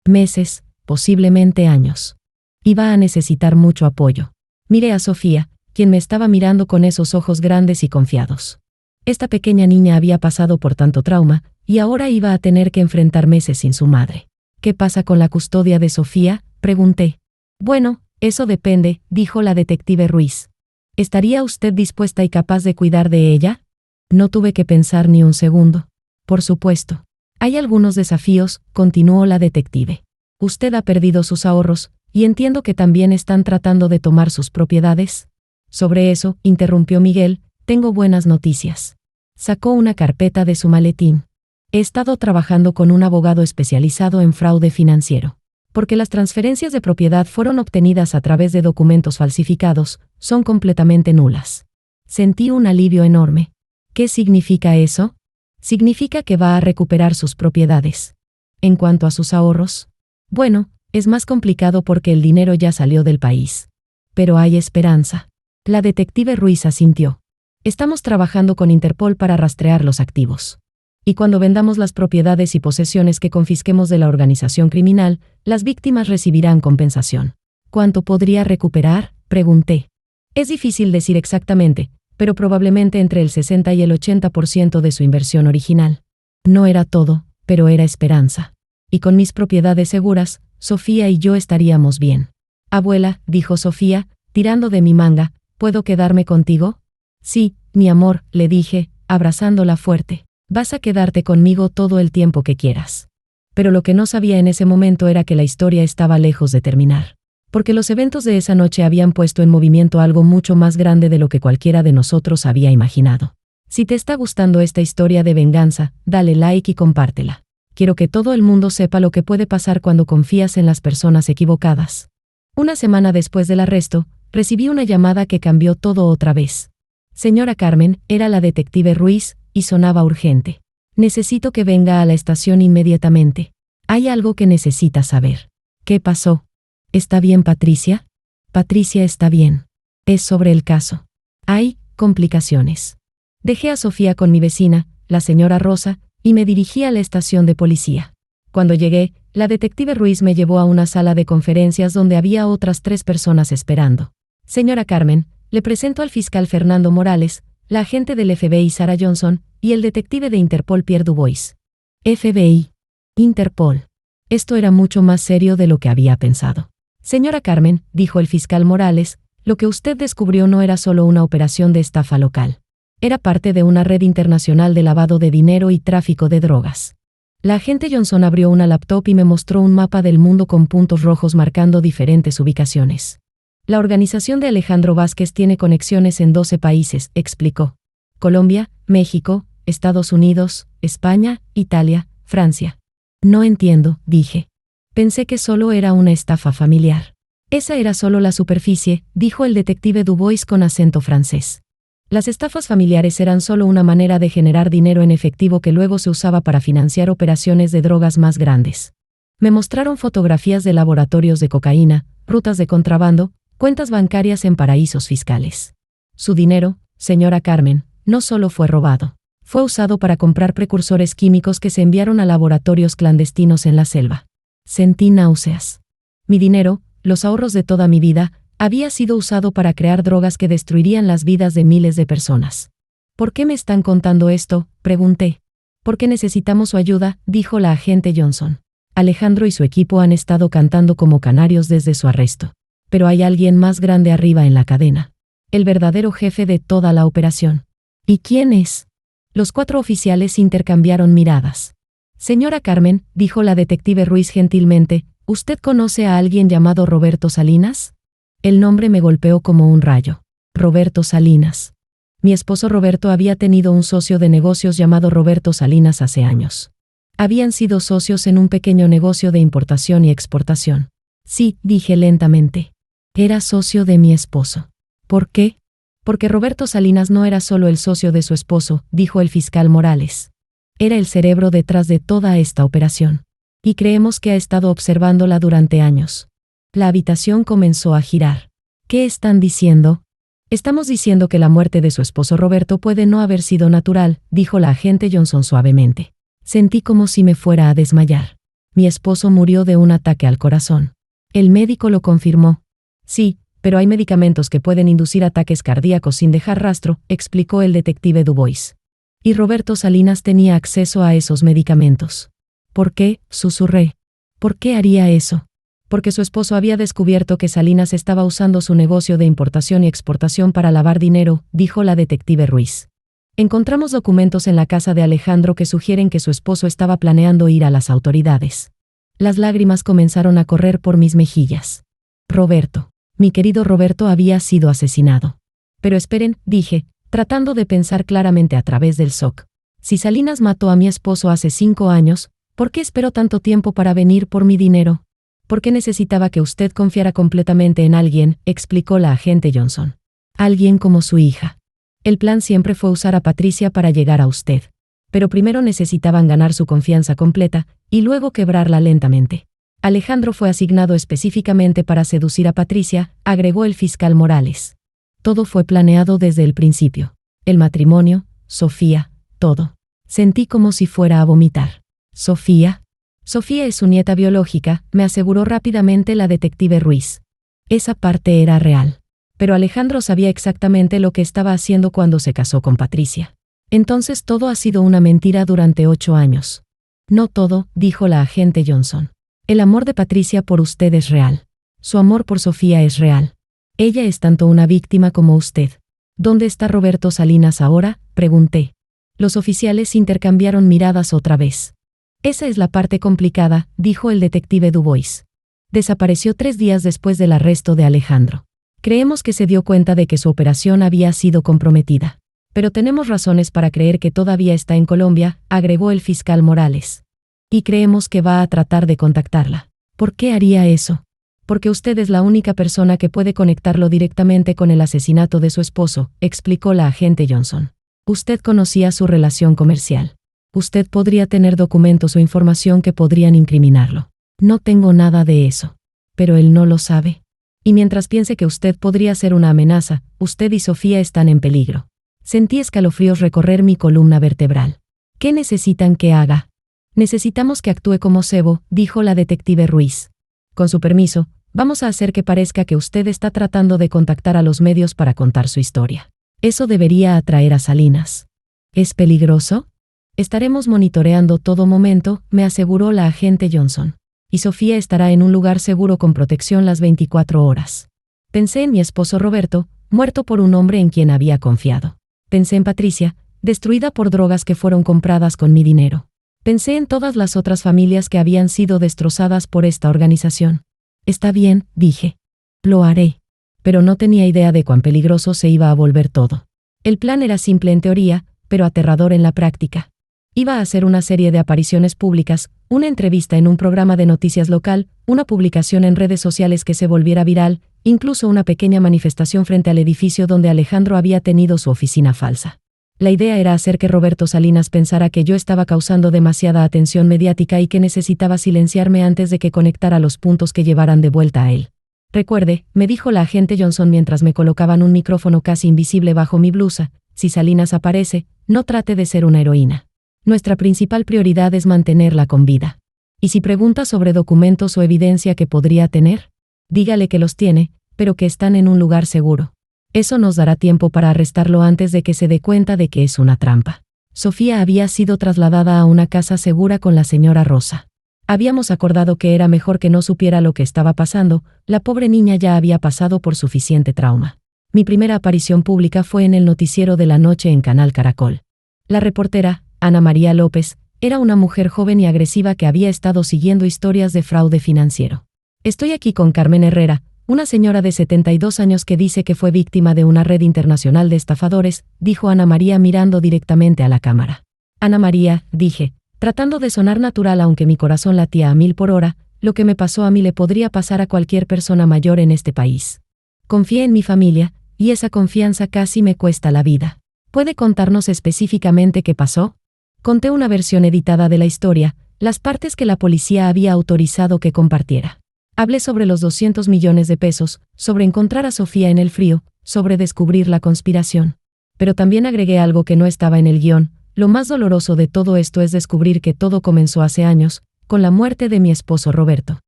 Meses, posiblemente años. Y va a necesitar mucho apoyo. Miré a Sofía, quien me estaba mirando con esos ojos grandes y confiados. Esta pequeña niña había pasado por tanto trauma, y ahora iba a tener que enfrentar meses sin su madre. ¿Qué pasa con la custodia de Sofía?, pregunté. Bueno, eso depende, dijo la detective Ruiz. ¿Estaría usted dispuesta y capaz de cuidar de ella? No tuve que pensar ni un segundo. Por supuesto. Hay algunos desafíos, continuó la detective. Usted ha perdido sus ahorros, y entiendo que también están tratando de tomar sus propiedades. Sobre eso, interrumpió Miguel, tengo buenas noticias. Sacó una carpeta de su maletín. He estado trabajando con un abogado especializado en fraude financiero. Porque las transferencias de propiedad fueron obtenidas a través de documentos falsificados, son completamente nulas. Sentí un alivio enorme. ¿Qué significa eso? Significa que va a recuperar sus propiedades. En cuanto a sus ahorros, bueno, es más complicado porque el dinero ya salió del país. Pero hay esperanza. La detective Ruiz asintió. Estamos trabajando con Interpol para rastrear los activos. Y cuando vendamos las propiedades y posesiones que confisquemos de la organización criminal, las víctimas recibirán compensación. ¿Cuánto podría recuperar?, pregunté. Es difícil decir exactamente, pero probablemente entre el 60 y el 80% de su inversión original. No era todo, pero era esperanza. Y con mis propiedades seguras, Sofía y yo estaríamos bien. Abuela, dijo Sofía, tirando de mi manga, ¿puedo quedarme contigo? Sí, mi amor, le dije, abrazándola fuerte. Vas a quedarte conmigo todo el tiempo que quieras. Pero lo que no sabía en ese momento era que la historia estaba lejos de terminar. Porque los eventos de esa noche habían puesto en movimiento algo mucho más grande de lo que cualquiera de nosotros había imaginado. Si te está gustando esta historia de venganza, dale like y compártela. Quiero que todo el mundo sepa lo que puede pasar cuando confías en las personas equivocadas. Una semana después del arresto, recibí una llamada que cambió todo otra vez. Señora Carmen, era la detective Ruiz, y sonaba urgente. Necesito que venga a la estación inmediatamente. Hay algo que necesita saber. ¿Qué pasó? ¿Está bien Patricia? Patricia está bien. Es sobre el caso. Hay complicaciones. Dejé a Sofía con mi vecina, la señora Rosa, y me dirigí a la estación de policía. Cuando llegué, la detective Ruiz me llevó a una sala de conferencias donde había otras 3 personas esperando. Señora Carmen, le presento al fiscal Fernando Morales, la agente del FBI Sarah Johnson, y el detective de Interpol Pierre Dubois. FBI. Interpol. Esto era mucho más serio de lo que había pensado. Señora Carmen, dijo el fiscal Morales, lo que usted descubrió no era solo una operación de estafa local. Era parte de una red internacional de lavado de dinero y tráfico de drogas. La agente Johnson abrió una laptop y me mostró un mapa del mundo con puntos rojos marcando diferentes ubicaciones. La organización de Alejandro Vázquez tiene conexiones en 12 países, explicó. Colombia, México, Estados Unidos, España, Italia, Francia. No entiendo, dije. Pensé que solo era una estafa familiar. Esa era solo la superficie, dijo el detective Dubois con acento francés. Las estafas familiares eran solo una manera de generar dinero en efectivo que luego se usaba para financiar operaciones de drogas más grandes. Me mostraron fotografías de laboratorios de cocaína, rutas de contrabando, cuentas bancarias en paraísos fiscales. Su dinero, señora Carmen, no solo fue robado. Fue usado para comprar precursores químicos que se enviaron a laboratorios clandestinos en la selva. Sentí náuseas. Mi dinero, los ahorros de toda mi vida, había sido usado para crear drogas que destruirían las vidas de miles de personas. ¿Por qué me están contando esto?, pregunté. Porque necesitamos su ayuda, dijo la agente Johnson. Alejandro y su equipo han estado cantando como canarios desde su arresto. Pero hay alguien más grande arriba en la cadena. el verdadero jefe de toda la operación. ¿Y quién es? Los 4 oficiales intercambiaron miradas. Señora Carmen, dijo la detective Ruiz gentilmente, ¿usted conoce a alguien llamado Roberto Salinas? El nombre me golpeó como un rayo. Roberto Salinas. Mi esposo Roberto había tenido un socio de negocios llamado Roberto Salinas hace años. Habían sido socios en un pequeño negocio de importación y exportación. Sí, dije lentamente. Era socio de mi esposo. ¿Por qué? Porque Roberto Salinas no era solo el socio de su esposo, dijo el fiscal Morales. Era el cerebro detrás de toda esta operación. Y creemos que ha estado observándola durante años. La habitación comenzó a girar. ¿Qué están diciendo? Estamos diciendo que la muerte de su esposo Roberto puede no haber sido natural, dijo la agente Johnson suavemente. Sentí como si me fuera a desmayar. Mi esposo murió de un ataque al corazón. El médico lo confirmó. Sí, pero hay medicamentos que pueden inducir ataques cardíacos sin dejar rastro, explicó el detective Dubois. Y Roberto Salinas tenía acceso a esos medicamentos. ¿Por qué? Susurré. ¿Por qué haría eso? Porque su esposo había descubierto que Salinas estaba usando su negocio de importación y exportación para lavar dinero, dijo la detective Ruiz. Encontramos documentos en la casa de Alejandro que sugieren que su esposo estaba planeando ir a las autoridades. Las lágrimas comenzaron a correr por mis mejillas. Roberto. Mi querido Roberto había sido asesinado. Pero esperen, dije, tratando de pensar claramente a través del shock. Si Salinas mató a mi esposo hace 5 años, ¿por qué esperó tanto tiempo para venir por mi dinero? ¿Por qué necesitaba que usted confiara completamente en alguien?, explicó la agente Johnson. Alguien como su hija. El plan siempre fue usar a Patricia para llegar a usted. Pero primero necesitaban ganar su confianza completa, y luego quebrarla lentamente. Alejandro fue asignado específicamente para seducir a Patricia, agregó el fiscal Morales. Todo fue planeado desde el principio. El matrimonio, Sofía, todo. Sentí como si fuera a vomitar. ¿Sofía? Sofía es su nieta biológica, me aseguró rápidamente la detective Ruiz. Esa parte era real. Pero Alejandro sabía exactamente lo que estaba haciendo cuando se casó con Patricia. Entonces todo ha sido una mentira durante 8 años. No todo, dijo la agente Johnson. El amor de Patricia por usted es real. Su amor por Sofía es real. Ella es tanto una víctima como usted. ¿Dónde está Roberto Salinas ahora?, pregunté. Los oficiales intercambiaron miradas otra vez. Esa es la parte complicada, dijo el detective Dubois. Desapareció 3 días después del arresto de Alejandro. Creemos que se dio cuenta de que su operación había sido comprometida. Pero tenemos razones para creer que todavía está en Colombia, agregó el fiscal Morales. Y creemos que va a tratar de contactarla. ¿Por qué haría eso? Porque usted es la única persona que puede conectarlo directamente con el asesinato de su esposo, explicó la agente Johnson. Usted conocía su relación comercial. Usted podría tener documentos o información que podrían incriminarlo. No tengo nada de eso. Pero él no lo sabe. Y mientras piense que usted podría ser una amenaza, usted y Sofía están en peligro. Sentí escalofríos recorrer mi columna vertebral. ¿Qué necesitan que haga? Necesitamos que actúe como cebo, dijo la detective Ruiz. Con su permiso, vamos a hacer que parezca que usted está tratando de contactar a los medios para contar su historia. Eso debería atraer a Salinas. ¿Es peligroso? Estaremos monitoreando todo momento, me aseguró la agente Johnson. Y Sofía estará en un lugar seguro con protección las 24 horas. Pensé en mi esposo Roberto, muerto por un hombre en quien había confiado. Pensé en Patricia, destruida por drogas que fueron compradas con mi dinero. Pensé en todas las otras familias que habían sido destrozadas por esta organización. Está bien, dije. Lo haré. Pero no tenía idea de cuán peligroso se iba a volver todo. El plan era simple en teoría, pero aterrador en la práctica. Iba a hacer una serie de apariciones públicas, una entrevista en un programa de noticias local, una publicación en redes sociales que se volviera viral, incluso una pequeña manifestación frente al edificio donde Alejandro había tenido su oficina falsa. La idea era hacer que Roberto Salinas pensara que yo estaba causando demasiada atención mediática y que necesitaba silenciarme antes de que conectara los puntos que llevaran de vuelta a él. Recuerde, me dijo la agente Johnson mientras me colocaban un micrófono casi invisible bajo mi blusa, si Salinas aparece, no trate de ser una heroína. Nuestra principal prioridad es mantenerla con vida. Y si pregunta sobre documentos o evidencia que podría tener, dígale que los tiene, pero que están en un lugar seguro. Eso nos dará tiempo para arrestarlo antes de que se dé cuenta de que es una trampa. Sofía había sido trasladada a una casa segura con la señora Rosa. Habíamos acordado que era mejor que no supiera lo que estaba pasando, la pobre niña ya había pasado por suficiente trauma. Mi primera aparición pública fue en el noticiero de la noche en Canal Caracol. La reportera, Ana María López, era una mujer joven y agresiva que había estado siguiendo historias de fraude financiero. Estoy aquí con Carmen Herrera, una señora de 72 años que dice que fue víctima de una red internacional de estafadores, dijo Ana María mirando directamente a la cámara. Ana María, dije, tratando de sonar natural aunque mi corazón latía a 1000 por hora, lo que me pasó a mí le podría pasar a cualquier persona mayor en este país. Confié en mi familia, y esa confianza casi me cuesta la vida. ¿Puede contarnos específicamente qué pasó? Conté una versión editada de la historia, las partes que la policía había autorizado que compartiera. Hablé sobre los 200 millones de pesos, sobre encontrar a Sofía en el frío, sobre descubrir la conspiración. Pero también agregué algo que no estaba en el guión. Lo más doloroso de todo esto es descubrir que todo comenzó hace años, con la muerte de mi esposo Roberto.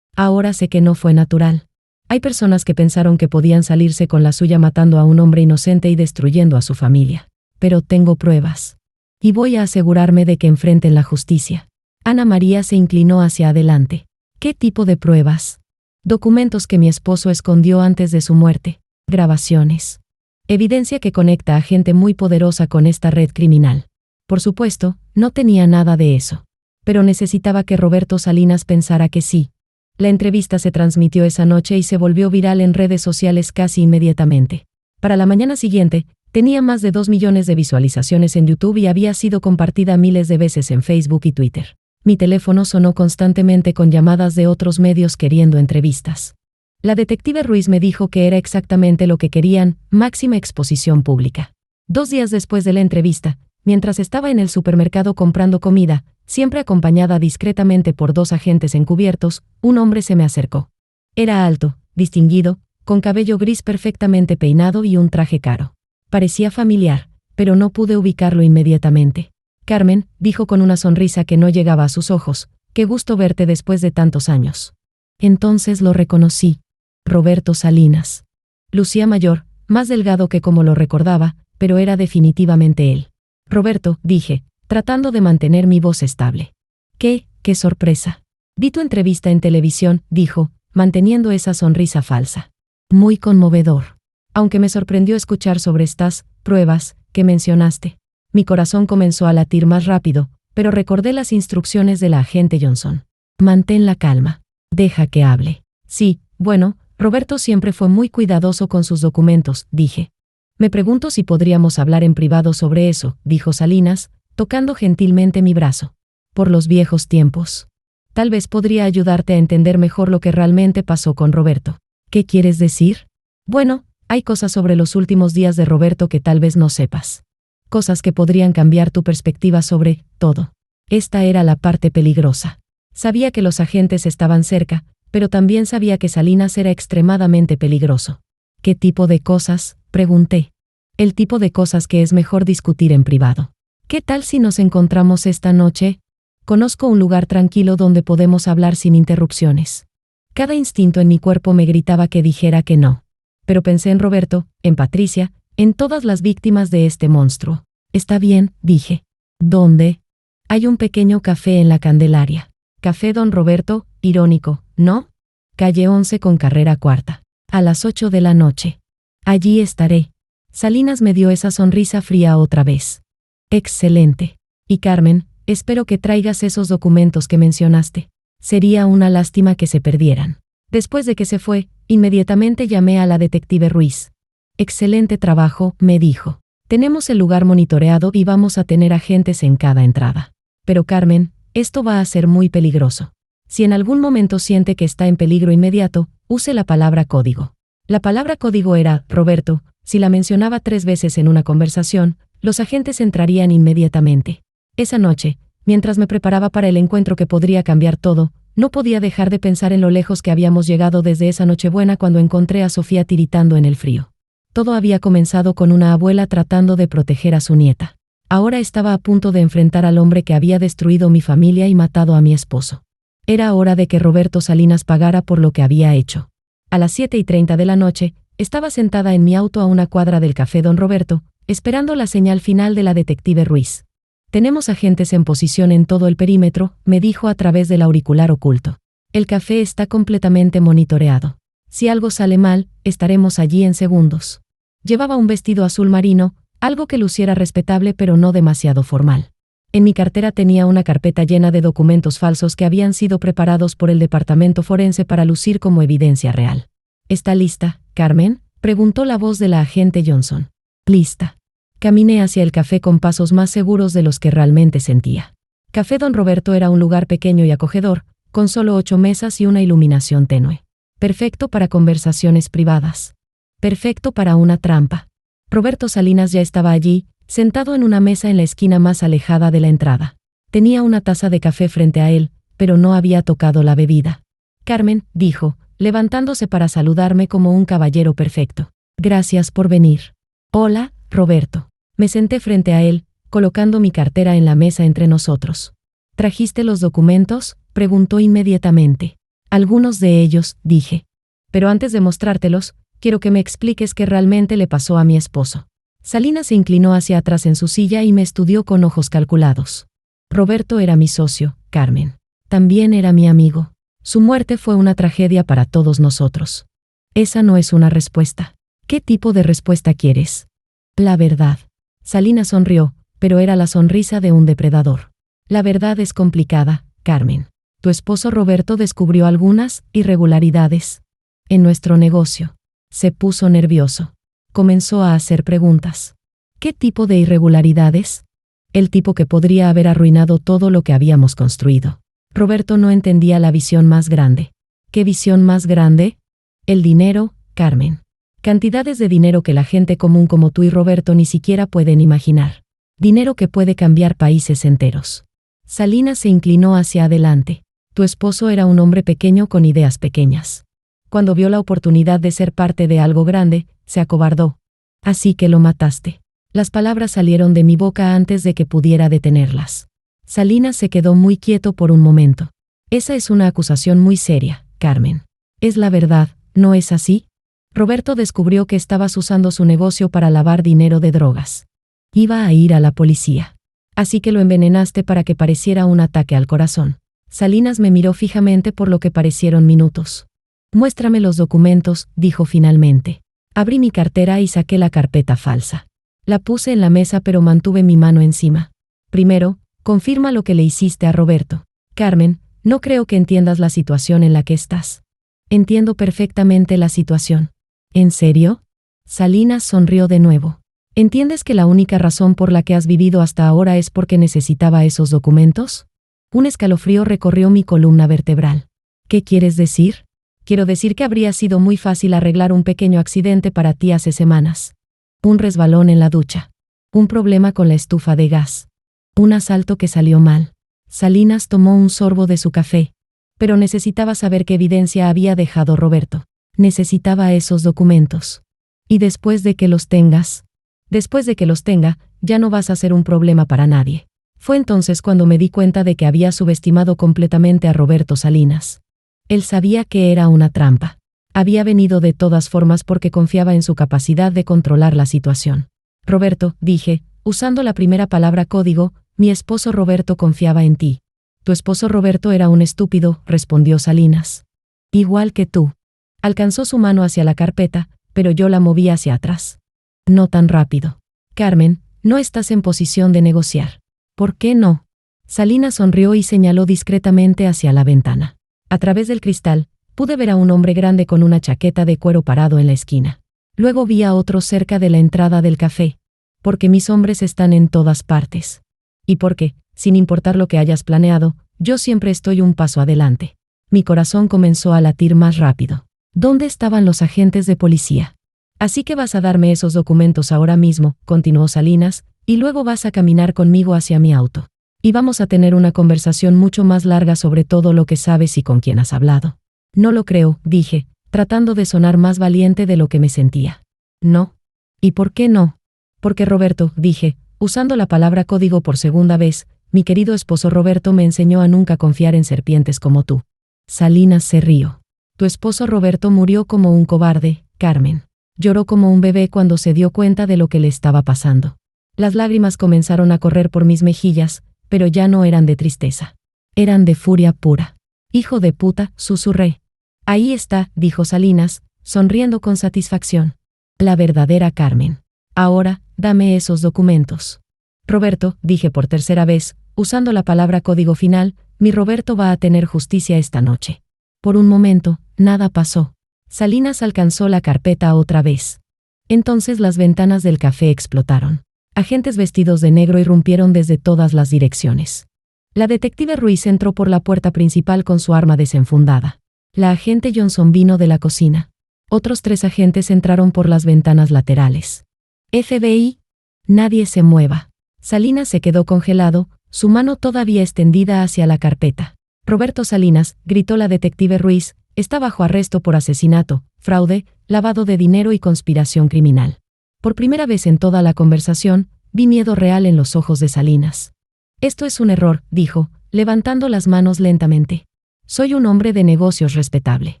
Ahora sé que no fue natural. Hay personas que pensaron que podían salirse con la suya matando a un hombre inocente y destruyendo a su familia. Pero tengo pruebas. Y voy a asegurarme de que enfrenten la justicia. Ana María se inclinó hacia adelante. ¿Qué tipo de pruebas? Documentos que mi esposo escondió antes de su muerte. Grabaciones. Evidencia que conecta a gente muy poderosa con esta red criminal. Por supuesto, no tenía nada de eso. Pero necesitaba que Roberto Salinas pensara que sí. La entrevista se transmitió esa noche y se volvió viral en redes sociales casi inmediatamente. Para la mañana siguiente, tenía más de 2 millones de visualizaciones en YouTube y había sido compartida miles de veces en Facebook y Twitter. Mi teléfono sonó constantemente con llamadas de otros medios queriendo entrevistas. La detective Ruiz me dijo que era exactamente lo que querían, máxima exposición pública. 2 días después de la entrevista, mientras estaba en el supermercado comprando comida, siempre acompañada discretamente por 2 agentes encubiertos, un hombre se me acercó. Era alto, distinguido, con cabello gris perfectamente peinado y un traje caro. Parecía familiar, pero no pude ubicarlo inmediatamente. Carmen, dijo con una sonrisa que no llegaba a sus ojos, qué gusto verte después de tantos años. Entonces lo reconocí. Roberto Salinas. Lucía mayor, más delgado que como lo recordaba, pero era definitivamente él. Roberto, dije, tratando de mantener mi voz estable. ¡Qué sorpresa! Vi tu entrevista en televisión, dijo, manteniendo esa sonrisa falsa. Muy conmovedor. Aunque me sorprendió escuchar sobre estas pruebas que mencionaste. Mi corazón comenzó a latir más rápido, pero recordé las instrucciones de la agente Johnson. Mantén la calma. Deja que hable. Sí, bueno, Roberto siempre fue muy cuidadoso con sus documentos, dije. Me pregunto si podríamos hablar en privado sobre eso, dijo Salinas, tocando gentilmente mi brazo. Por los viejos tiempos. Tal vez podría ayudarte a entender mejor lo que realmente pasó con Roberto. ¿Qué quieres decir? Bueno, hay cosas sobre los últimos días de Roberto que tal vez no sepas. Cosas que podrían cambiar tu perspectiva sobre todo. Esta era la parte peligrosa. Sabía que los agentes estaban cerca, pero también sabía que Salinas era extremadamente peligroso. ¿Qué tipo de cosas?, pregunté. El tipo de cosas que es mejor discutir en privado. ¿Qué tal si nos encontramos esta noche? Conozco un lugar tranquilo donde podemos hablar sin interrupciones. Cada instinto en mi cuerpo me gritaba que dijera que no. Pero pensé en Roberto, en Patricia, en todas las víctimas de este monstruo. Está bien, dije. ¿Dónde? Hay un pequeño café en la Candelaria. Café Don Roberto, irónico, ¿no? Calle 11 con carrera cuarta. A las 8 de la noche. Allí estaré. Salinas me dio esa sonrisa fría otra vez. Excelente. Y Carmen, espero que traigas esos documentos que mencionaste. Sería una lástima que se perdieran. Después de que se fue, inmediatamente llamé a la detective Ruiz. Excelente trabajo, me dijo. Tenemos el lugar monitoreado y vamos a tener agentes en cada entrada. Pero Carmen, esto va a ser muy peligroso. Si en algún momento siente que está en peligro inmediato, use la palabra código. La palabra código era Roberto. Si la mencionaba 3 veces en una conversación, los agentes entrarían inmediatamente. Esa noche, mientras me preparaba para el encuentro que podría cambiar todo, no podía dejar de pensar en lo lejos que habíamos llegado desde esa Nochebuena cuando encontré a Sofía tiritando en el frío. Todo había comenzado con una abuela tratando de proteger a su nieta. Ahora estaba a punto de enfrentar al hombre que había destruido mi familia y matado a mi esposo. Era hora de que Roberto Salinas pagara por lo que había hecho. A las 7:30 de la noche, estaba sentada en mi auto a una cuadra del Café Don Roberto, esperando la señal final de la detective Ruiz. Tenemos agentes en posición en todo el perímetro, me dijo a través del auricular oculto. El café está completamente monitoreado. Si algo sale mal, estaremos allí en segundos. Llevaba un vestido azul marino, algo que luciera respetable pero no demasiado formal. En mi cartera tenía una carpeta llena de documentos falsos que habían sido preparados por el departamento forense para lucir como evidencia real. ¿Está lista, Carmen?, preguntó la voz de la agente Johnson. Lista. Caminé hacia el café con pasos más seguros de los que realmente sentía. Café Don Roberto era un lugar pequeño y acogedor, con solo 8 mesas y una iluminación tenue. Perfecto para conversaciones privadas. Perfecto para una trampa. Roberto Salinas ya estaba allí, sentado en una mesa en la esquina más alejada de la entrada. Tenía una taza de café frente a él, pero no había tocado la bebida. Carmen, dijo, levantándose para saludarme como un caballero perfecto. Gracias por venir. Hola, Roberto. Me senté frente a él, colocando mi cartera en la mesa entre nosotros. ¿Trajiste los documentos?, preguntó inmediatamente. Algunos de ellos, dije. Pero antes de mostrártelos, quiero que me expliques qué realmente le pasó a mi esposo. Salinas se inclinó hacia atrás en su silla y me estudió con ojos calculados. Roberto era mi socio, Carmen. También era mi amigo. Su muerte fue una tragedia para todos nosotros. Esa no es una respuesta. ¿Qué tipo de respuesta quieres? La verdad. Salinas sonrió, pero era la sonrisa de un depredador. La verdad es complicada, Carmen. Tu esposo Roberto descubrió algunas irregularidades en nuestro negocio. Se puso nervioso. Comenzó a hacer preguntas. ¿Qué tipo de irregularidades? El tipo que podría haber arruinado todo lo que habíamos construido. Roberto no entendía la visión más grande. ¿Qué visión más grande? El dinero, Carmen. Cantidades de dinero que la gente común como tú y Roberto ni siquiera pueden imaginar. Dinero que puede cambiar países enteros. Salinas se inclinó hacia adelante. Tu esposo era un hombre pequeño con ideas pequeñas. Cuando vio la oportunidad de ser parte de algo grande, se acobardó. Así que lo mataste. Las palabras salieron de mi boca antes de que pudiera detenerlas. Salinas se quedó muy quieto por un momento. Esa es una acusación muy seria, Carmen. Es la verdad, ¿no es así? Roberto descubrió que estabas usando su negocio para lavar dinero de drogas. Iba a ir a la policía. Así que lo envenenaste para que pareciera un ataque al corazón. Salinas me miró fijamente por lo que parecieron minutos. Muéstrame los documentos, dijo finalmente. Abrí mi cartera y saqué la carpeta falsa. La puse en la mesa pero mantuve mi mano encima. Primero, confirma lo que le hiciste a Roberto. Carmen, no creo que entiendas la situación en la que estás. Entiendo perfectamente la situación. ¿En serio? Salinas sonrió de nuevo. ¿Entiendes que la única razón por la que has vivido hasta ahora es porque necesitaba esos documentos? Un escalofrío recorrió mi columna vertebral. ¿Qué quieres decir? Quiero decir que habría sido muy fácil arreglar un pequeño accidente para ti hace semanas. Un resbalón en la ducha. Un problema con la estufa de gas. Un asalto que salió mal. Salinas tomó un sorbo de su café. Pero necesitaba saber qué evidencia había dejado Roberto. Necesitaba esos documentos. Y después de que los tenga, ya no vas a ser un problema para nadie. Fue entonces cuando me di cuenta de que había subestimado completamente a Roberto Salinas. Él sabía que era una trampa. Había venido de todas formas porque confiaba en su capacidad de controlar la situación. Roberto, dije, usando la primera palabra código, mi esposo Roberto confiaba en ti. Tu esposo Roberto era un estúpido, respondió Salinas. Igual que tú. Alcanzó su mano hacia la carpeta, pero yo la moví hacia atrás. No tan rápido. Carmen, no estás en posición de negociar. ¿Por qué no? Salinas sonrió y señaló discretamente hacia la ventana. A través del cristal, pude ver a un hombre grande con una chaqueta de cuero parado en la esquina. Luego vi a otro cerca de la entrada del café. Porque mis hombres están en todas partes. Y porque, sin importar lo que hayas planeado, yo siempre estoy un paso adelante. Mi corazón comenzó a latir más rápido. ¿Dónde estaban los agentes de policía? Así que vas a darme esos documentos ahora mismo, continuó Salinas, y luego vas a caminar conmigo hacia mi auto. Y vamos a tener una conversación mucho más larga sobre todo lo que sabes y con quién has hablado. No lo creo, dije, tratando de sonar más valiente de lo que me sentía. No. ¿Y por qué no? Porque Roberto, dije, usando la palabra código por segunda vez, mi querido esposo Roberto me enseñó a nunca confiar en serpientes como tú. Salinas se rió. Tu esposo Roberto murió como un cobarde, Carmen. Lloró como un bebé cuando se dio cuenta de lo que le estaba pasando. Las lágrimas comenzaron a correr por mis mejillas, pero ya no eran de tristeza. Eran de furia pura. Hijo de puta, susurré. Ahí está, dijo Salinas, sonriendo con satisfacción. La verdadera Carmen. Ahora, dame esos documentos. Roberto, dije por tercera vez, usando la palabra código final, mi Roberto va a tener justicia esta noche. Por un momento, nada pasó. Salinas alcanzó la carpeta otra vez. Entonces las ventanas del café explotaron. Agentes vestidos de negro irrumpieron desde todas las direcciones. La detective Ruiz entró por la puerta principal con su arma desenfundada. La agente Johnson vino de la cocina. Otros 3 agentes entraron por las ventanas laterales. FBI. Nadie se mueva. Salinas se quedó congelado, su mano todavía extendida hacia la carpeta. Roberto Salinas, gritó la detective Ruiz, está bajo arresto por asesinato, fraude, lavado de dinero y conspiración criminal. Por primera vez en toda la conversación, vi miedo real en los ojos de Salinas. Esto es un error, dijo, levantando las manos lentamente. Soy un hombre de negocios respetable.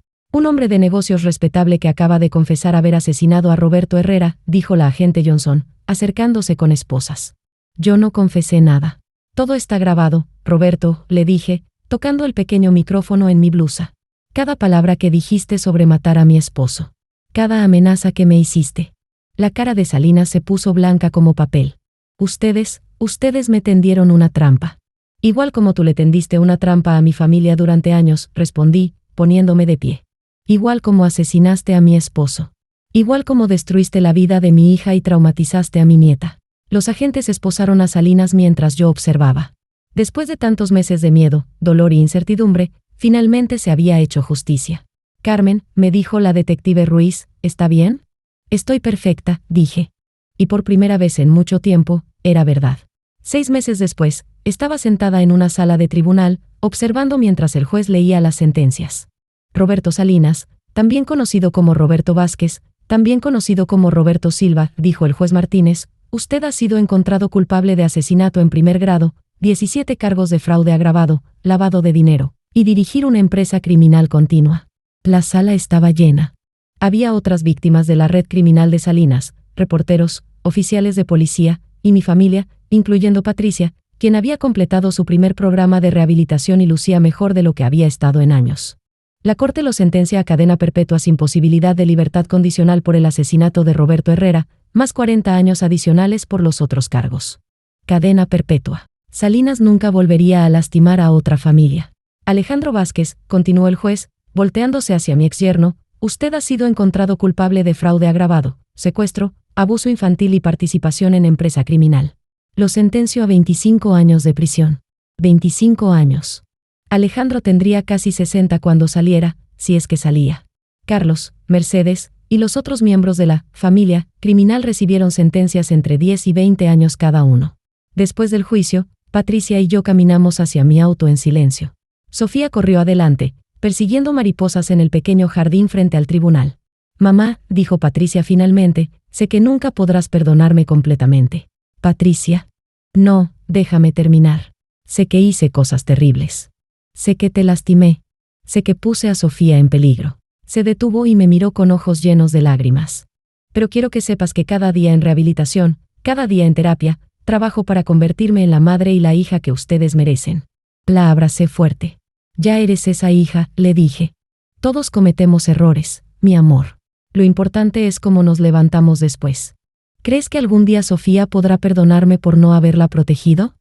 Un hombre de negocios respetable que acaba de confesar haber asesinado a Roberto Herrera, dijo la agente Johnson, acercándose con esposas. Yo no confesé nada. Todo está grabado, Roberto, le dije, tocando el pequeño micrófono en mi blusa. Cada palabra que dijiste sobre matar a mi esposo. Cada amenaza que me hiciste. La cara de Salinas se puso blanca como papel. Ustedes me tendieron una trampa. Igual como tú le tendiste una trampa a mi familia durante años, respondí, poniéndome de pie. Igual como asesinaste a mi esposo. Igual como destruiste la vida de mi hija y traumatizaste a mi nieta. Los agentes esposaron a Salinas mientras yo observaba. Después de tantos meses de miedo, dolor y incertidumbre, finalmente se había hecho justicia. Carmen, me dijo la detective Ruiz, ¿está bien? Estoy perfecta, dije. Y por primera vez en mucho tiempo, era verdad. 6 meses después, estaba sentada en una sala de tribunal, observando mientras el juez leía las sentencias. Roberto Salinas, también conocido como Roberto Vázquez, también conocido como Roberto Silva, dijo el juez Martínez, usted ha sido encontrado culpable de asesinato en primer grado, 17 cargos de fraude agravado, lavado de dinero, y dirigir una empresa criminal continua. La sala estaba llena. Había otras víctimas de la red criminal de Salinas, reporteros, oficiales de policía, y mi familia, incluyendo Patricia, quien había completado su primer programa de rehabilitación y lucía mejor de lo que había estado en años. La corte lo sentencia a cadena perpetua sin posibilidad de libertad condicional por el asesinato de Roberto Herrera, más 40 años adicionales por los otros cargos. Cadena perpetua. Salinas nunca volvería a lastimar a otra familia. Alejandro Vázquez, continuó el juez, volteándose hacia mi exyerno, usted ha sido encontrado culpable de fraude agravado, secuestro, abuso infantil y participación en empresa criminal. Lo sentencio a 25 años de prisión. 25 años. Alejandro tendría casi 60 cuando saliera, si es que salía. Carlos, Mercedes, y los otros miembros de la familia criminal recibieron sentencias entre 10 y 20 años cada uno. Después del juicio, Patricia y yo caminamos hacia mi auto en silencio. Sofía corrió adelante, persiguiendo mariposas en el pequeño jardín frente al tribunal. Mamá, dijo Patricia finalmente, sé que nunca podrás perdonarme completamente. Patricia. No, déjame terminar. Sé que hice cosas terribles. Sé que te lastimé. Sé que puse a Sofía en peligro. Se detuvo y me miró con ojos llenos de lágrimas. Pero quiero que sepas que cada día en rehabilitación, cada día en terapia, trabajo para convertirme en la madre y la hija que ustedes merecen. La abracé fuerte. Ya eres esa hija, le dije. Todos cometemos errores, mi amor. Lo importante es cómo nos levantamos después. ¿Crees que algún día Sofía podrá perdonarme por no haberla protegido?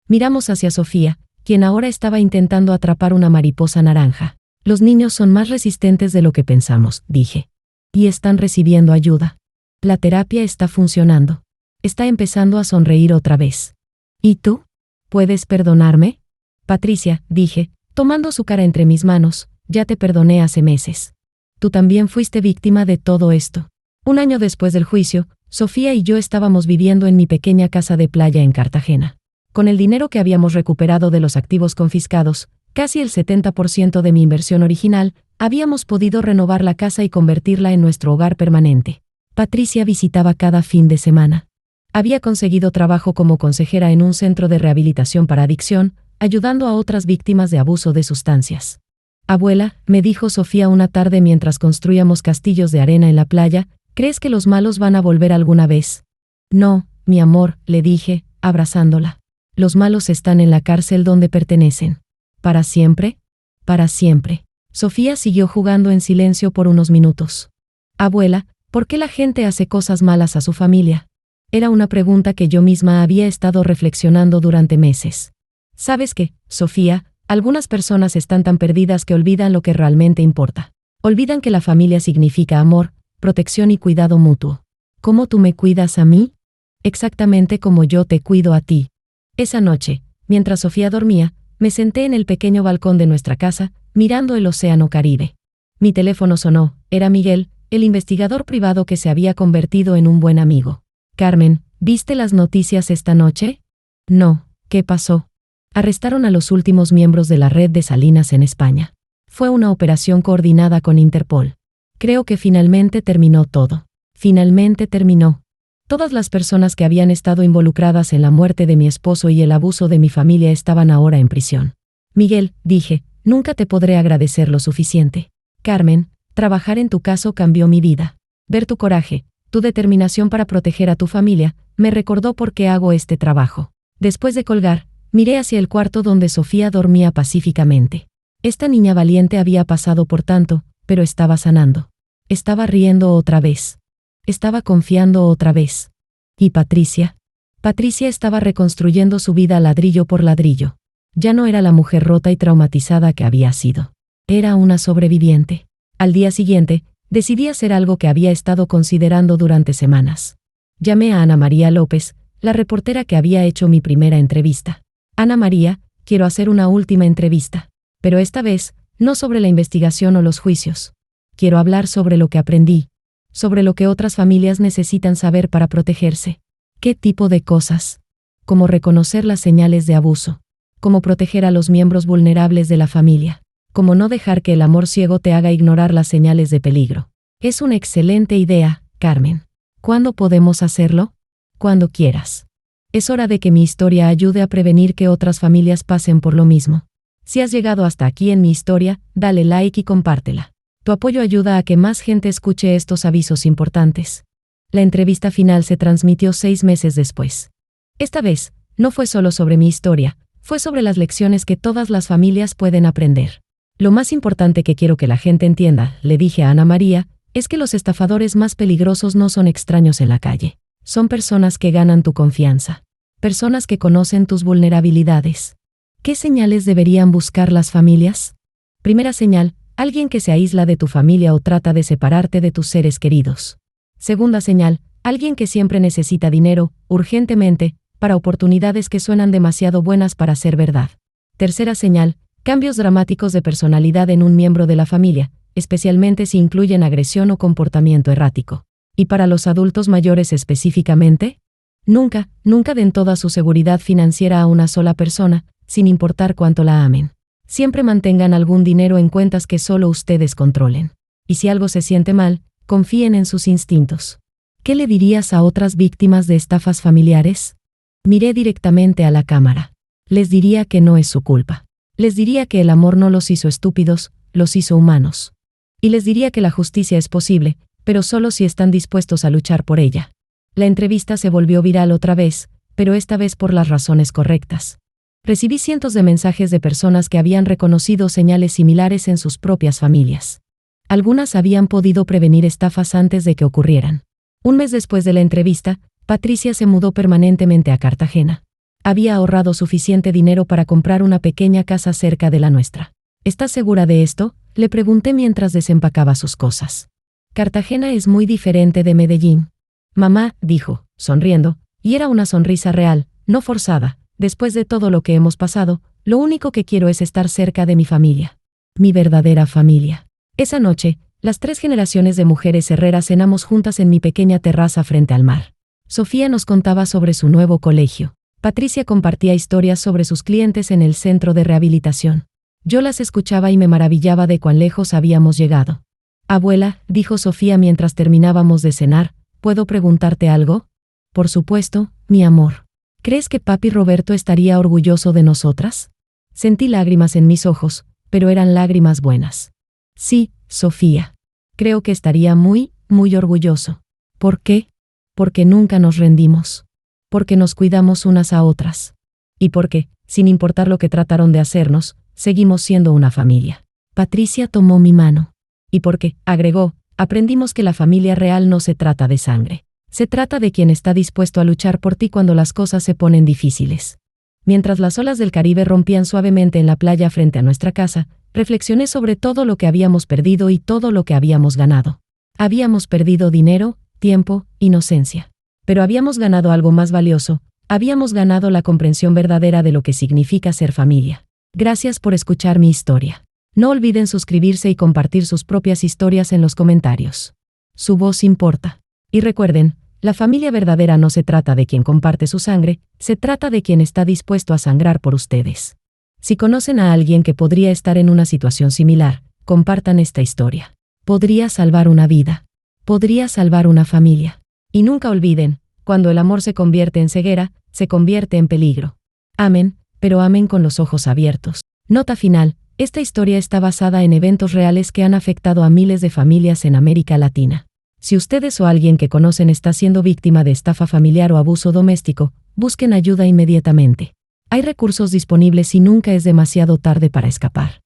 Miramos hacia Sofía, quien ahora estaba intentando atrapar una mariposa naranja. Los niños son más resistentes de lo que pensamos, dije. Y están recibiendo ayuda. La terapia está funcionando. Está empezando a sonreír otra vez. ¿Y tú? ¿Puedes perdonarme? Patricia, dije, tomando su cara entre mis manos, ya te perdoné hace meses. Tú también fuiste víctima de todo esto. 1 año después del juicio, Sofía y yo estábamos viviendo en mi pequeña casa de playa en Cartagena. Con el dinero que habíamos recuperado de los activos confiscados, casi el 70% de mi inversión original, habíamos podido renovar la casa y convertirla en nuestro hogar permanente. Patricia visitaba cada fin de semana. Había conseguido trabajo como consejera en un centro de rehabilitación para adicción, ayudando a otras víctimas de abuso de sustancias. Abuela, me dijo Sofía una tarde mientras construíamos castillos de arena en la playa, ¿crees que los malos van a volver alguna vez? No, mi amor, le dije, abrazándola. Los malos están en la cárcel donde pertenecen. ¿Para siempre? Para siempre. Sofía siguió jugando en silencio por unos minutos. Abuela, ¿Por qué la gente hace cosas malas a su familia? Era una pregunta que yo misma había estado reflexionando durante meses. ¿Sabes qué, Sofía? Algunas personas están tan perdidas que olvidan lo que realmente importa. Olvidan que la familia significa amor, protección y cuidado mutuo. ¿Cómo tú me cuidas a mí? Exactamente como yo te cuido a ti. Esa noche, mientras Sofía dormía, me senté en el pequeño balcón de nuestra casa, mirando el océano Caribe. Mi teléfono sonó, era Miguel, el investigador privado que se había convertido en un buen amigo. Carmen, ¿viste las noticias esta noche? No, ¿qué pasó? Arrestaron a los últimos miembros de la red de Salinas en España. Fue una operación coordinada con Interpol. Creo que finalmente terminó todo. Finalmente terminó. Todas las personas que habían estado involucradas en la muerte de mi esposo y el abuso de mi familia estaban ahora en prisión. Miguel, dije, nunca te podré agradecer lo suficiente. Carmen, trabajar en tu caso cambió mi vida. Ver tu coraje, tu determinación para proteger a tu familia, me recordó por qué hago este trabajo. Después de colgar, miré hacia el cuarto donde Sofía dormía pacíficamente. Esta niña valiente había pasado por tanto, pero estaba sanando. Estaba riendo otra vez. Estaba confiando otra vez. ¿Y Patricia? Patricia estaba reconstruyendo su vida ladrillo por ladrillo. Ya no era la mujer rota y traumatizada que había sido. Era una sobreviviente. Al día siguiente, decidí hacer algo que había estado considerando durante semanas. Llamé a Ana María López, la reportera que había hecho mi primera entrevista. Ana María, quiero hacer una última entrevista. Pero esta vez, no sobre la investigación o los juicios. Quiero hablar sobre lo que aprendí. Sobre lo que otras familias necesitan saber para protegerse. ¿Qué tipo de cosas? Cómo reconocer las señales de abuso. Cómo proteger a los miembros vulnerables de la familia. Cómo no dejar que el amor ciego te haga ignorar las señales de peligro. Es una excelente idea, Carmen. ¿Cuándo podemos hacerlo? Cuando quieras. Es hora de que mi historia ayude a prevenir que otras familias pasen por lo mismo. Si has llegado hasta aquí en mi historia, dale like y compártela. Tu apoyo ayuda a que más gente escuche estos avisos importantes. La entrevista final se transmitió 6 meses después. Esta vez, no fue solo sobre mi historia, fue sobre las lecciones que todas las familias pueden aprender. Lo más importante que quiero que la gente entienda, le dije a Ana María, es que los estafadores más peligrosos no son extraños en la calle. Son personas que ganan tu confianza. Personas que conocen tus vulnerabilidades. ¿Qué señales deberían buscar las familias? Primera señal, alguien que se aísla de tu familia o trata de separarte de tus seres queridos. Segunda señal, alguien que siempre necesita dinero, urgentemente, para oportunidades que suenan demasiado buenas para ser verdad. Tercera señal, cambios dramáticos de personalidad en un miembro de la familia, especialmente si incluyen agresión o comportamiento errático. ¿Y para los adultos mayores específicamente? Nunca den toda su seguridad financiera a una sola persona, sin importar cuánto la amen. Siempre mantengan algún dinero en cuentas que solo ustedes controlen. Y si algo se siente mal, confíen en sus instintos. ¿Qué le dirías a otras víctimas de estafas familiares? Miré directamente a la cámara. Les diría que no es su culpa. Les diría que el amor no los hizo estúpidos, los hizo humanos. Y les diría que la justicia es posible, pero solo si están dispuestos a luchar por ella. La entrevista se volvió viral otra vez, pero esta vez por las razones correctas. Recibí cientos de mensajes de personas que habían reconocido señales similares en sus propias familias. Algunas habían podido prevenir estafas antes de que ocurrieran. Un mes después de la entrevista, Patricia se mudó permanentemente a Cartagena. Había ahorrado suficiente dinero para comprar una pequeña casa cerca de la nuestra. ¿Estás segura de esto?, le pregunté mientras desempacaba sus cosas. Cartagena es muy diferente de Medellín. Mamá, dijo, sonriendo, y era una sonrisa real, no forzada. Después de todo lo que hemos pasado, lo único que quiero es estar cerca de mi familia. Mi verdadera familia. Esa noche, las 3 generaciones de mujeres herreras cenamos juntas en mi pequeña terraza frente al mar. Sofía nos contaba sobre su nuevo colegio. Patricia compartía historias sobre sus clientes en el centro de rehabilitación. Yo las escuchaba y me maravillaba de cuán lejos habíamos llegado. Abuela, dijo Sofía mientras terminábamos de cenar, ¿puedo preguntarte algo? Por supuesto, mi amor. ¿Crees que papi Roberto estaría orgulloso de nosotras? Sentí lágrimas en mis ojos, pero eran lágrimas buenas. Sí, Sofía. Creo que estaría muy orgulloso. ¿Por qué? Porque nunca nos rendimos. Porque nos cuidamos unas a otras. Y porque, sin importar lo que trataron de hacernos, seguimos siendo una familia. Patricia tomó mi mano. Y porque, agregó, Aprendimos que la familia real no se trata de sangre. Se trata de quien está dispuesto a luchar por ti cuando las cosas se ponen difíciles. Mientras las olas del Caribe rompían suavemente en la playa frente a nuestra casa, reflexioné sobre todo lo que habíamos perdido y todo lo que habíamos ganado. Habíamos perdido dinero, tiempo, inocencia. Pero habíamos ganado algo más valioso, habíamos ganado la comprensión verdadera de lo que significa ser familia. Gracias por escuchar mi historia. No olviden suscribirse y compartir sus propias historias en los comentarios. Su voz importa. Y recuerden, la familia verdadera no se trata de quien comparte su sangre, se trata de quien está dispuesto a sangrar por ustedes. Si conocen a alguien que podría estar en una situación similar, compartan esta historia. Podría salvar una vida. Podría salvar una familia. Y nunca olviden, cuando el amor se convierte en ceguera, se convierte en peligro. Amen, pero amen con los ojos abiertos. Nota final, esta historia está basada en eventos reales que han afectado a miles de familias en América Latina. Si ustedes o alguien que conocen está siendo víctima de estafa familiar o abuso doméstico, busquen ayuda inmediatamente. Hay recursos disponibles y nunca es demasiado tarde para escapar.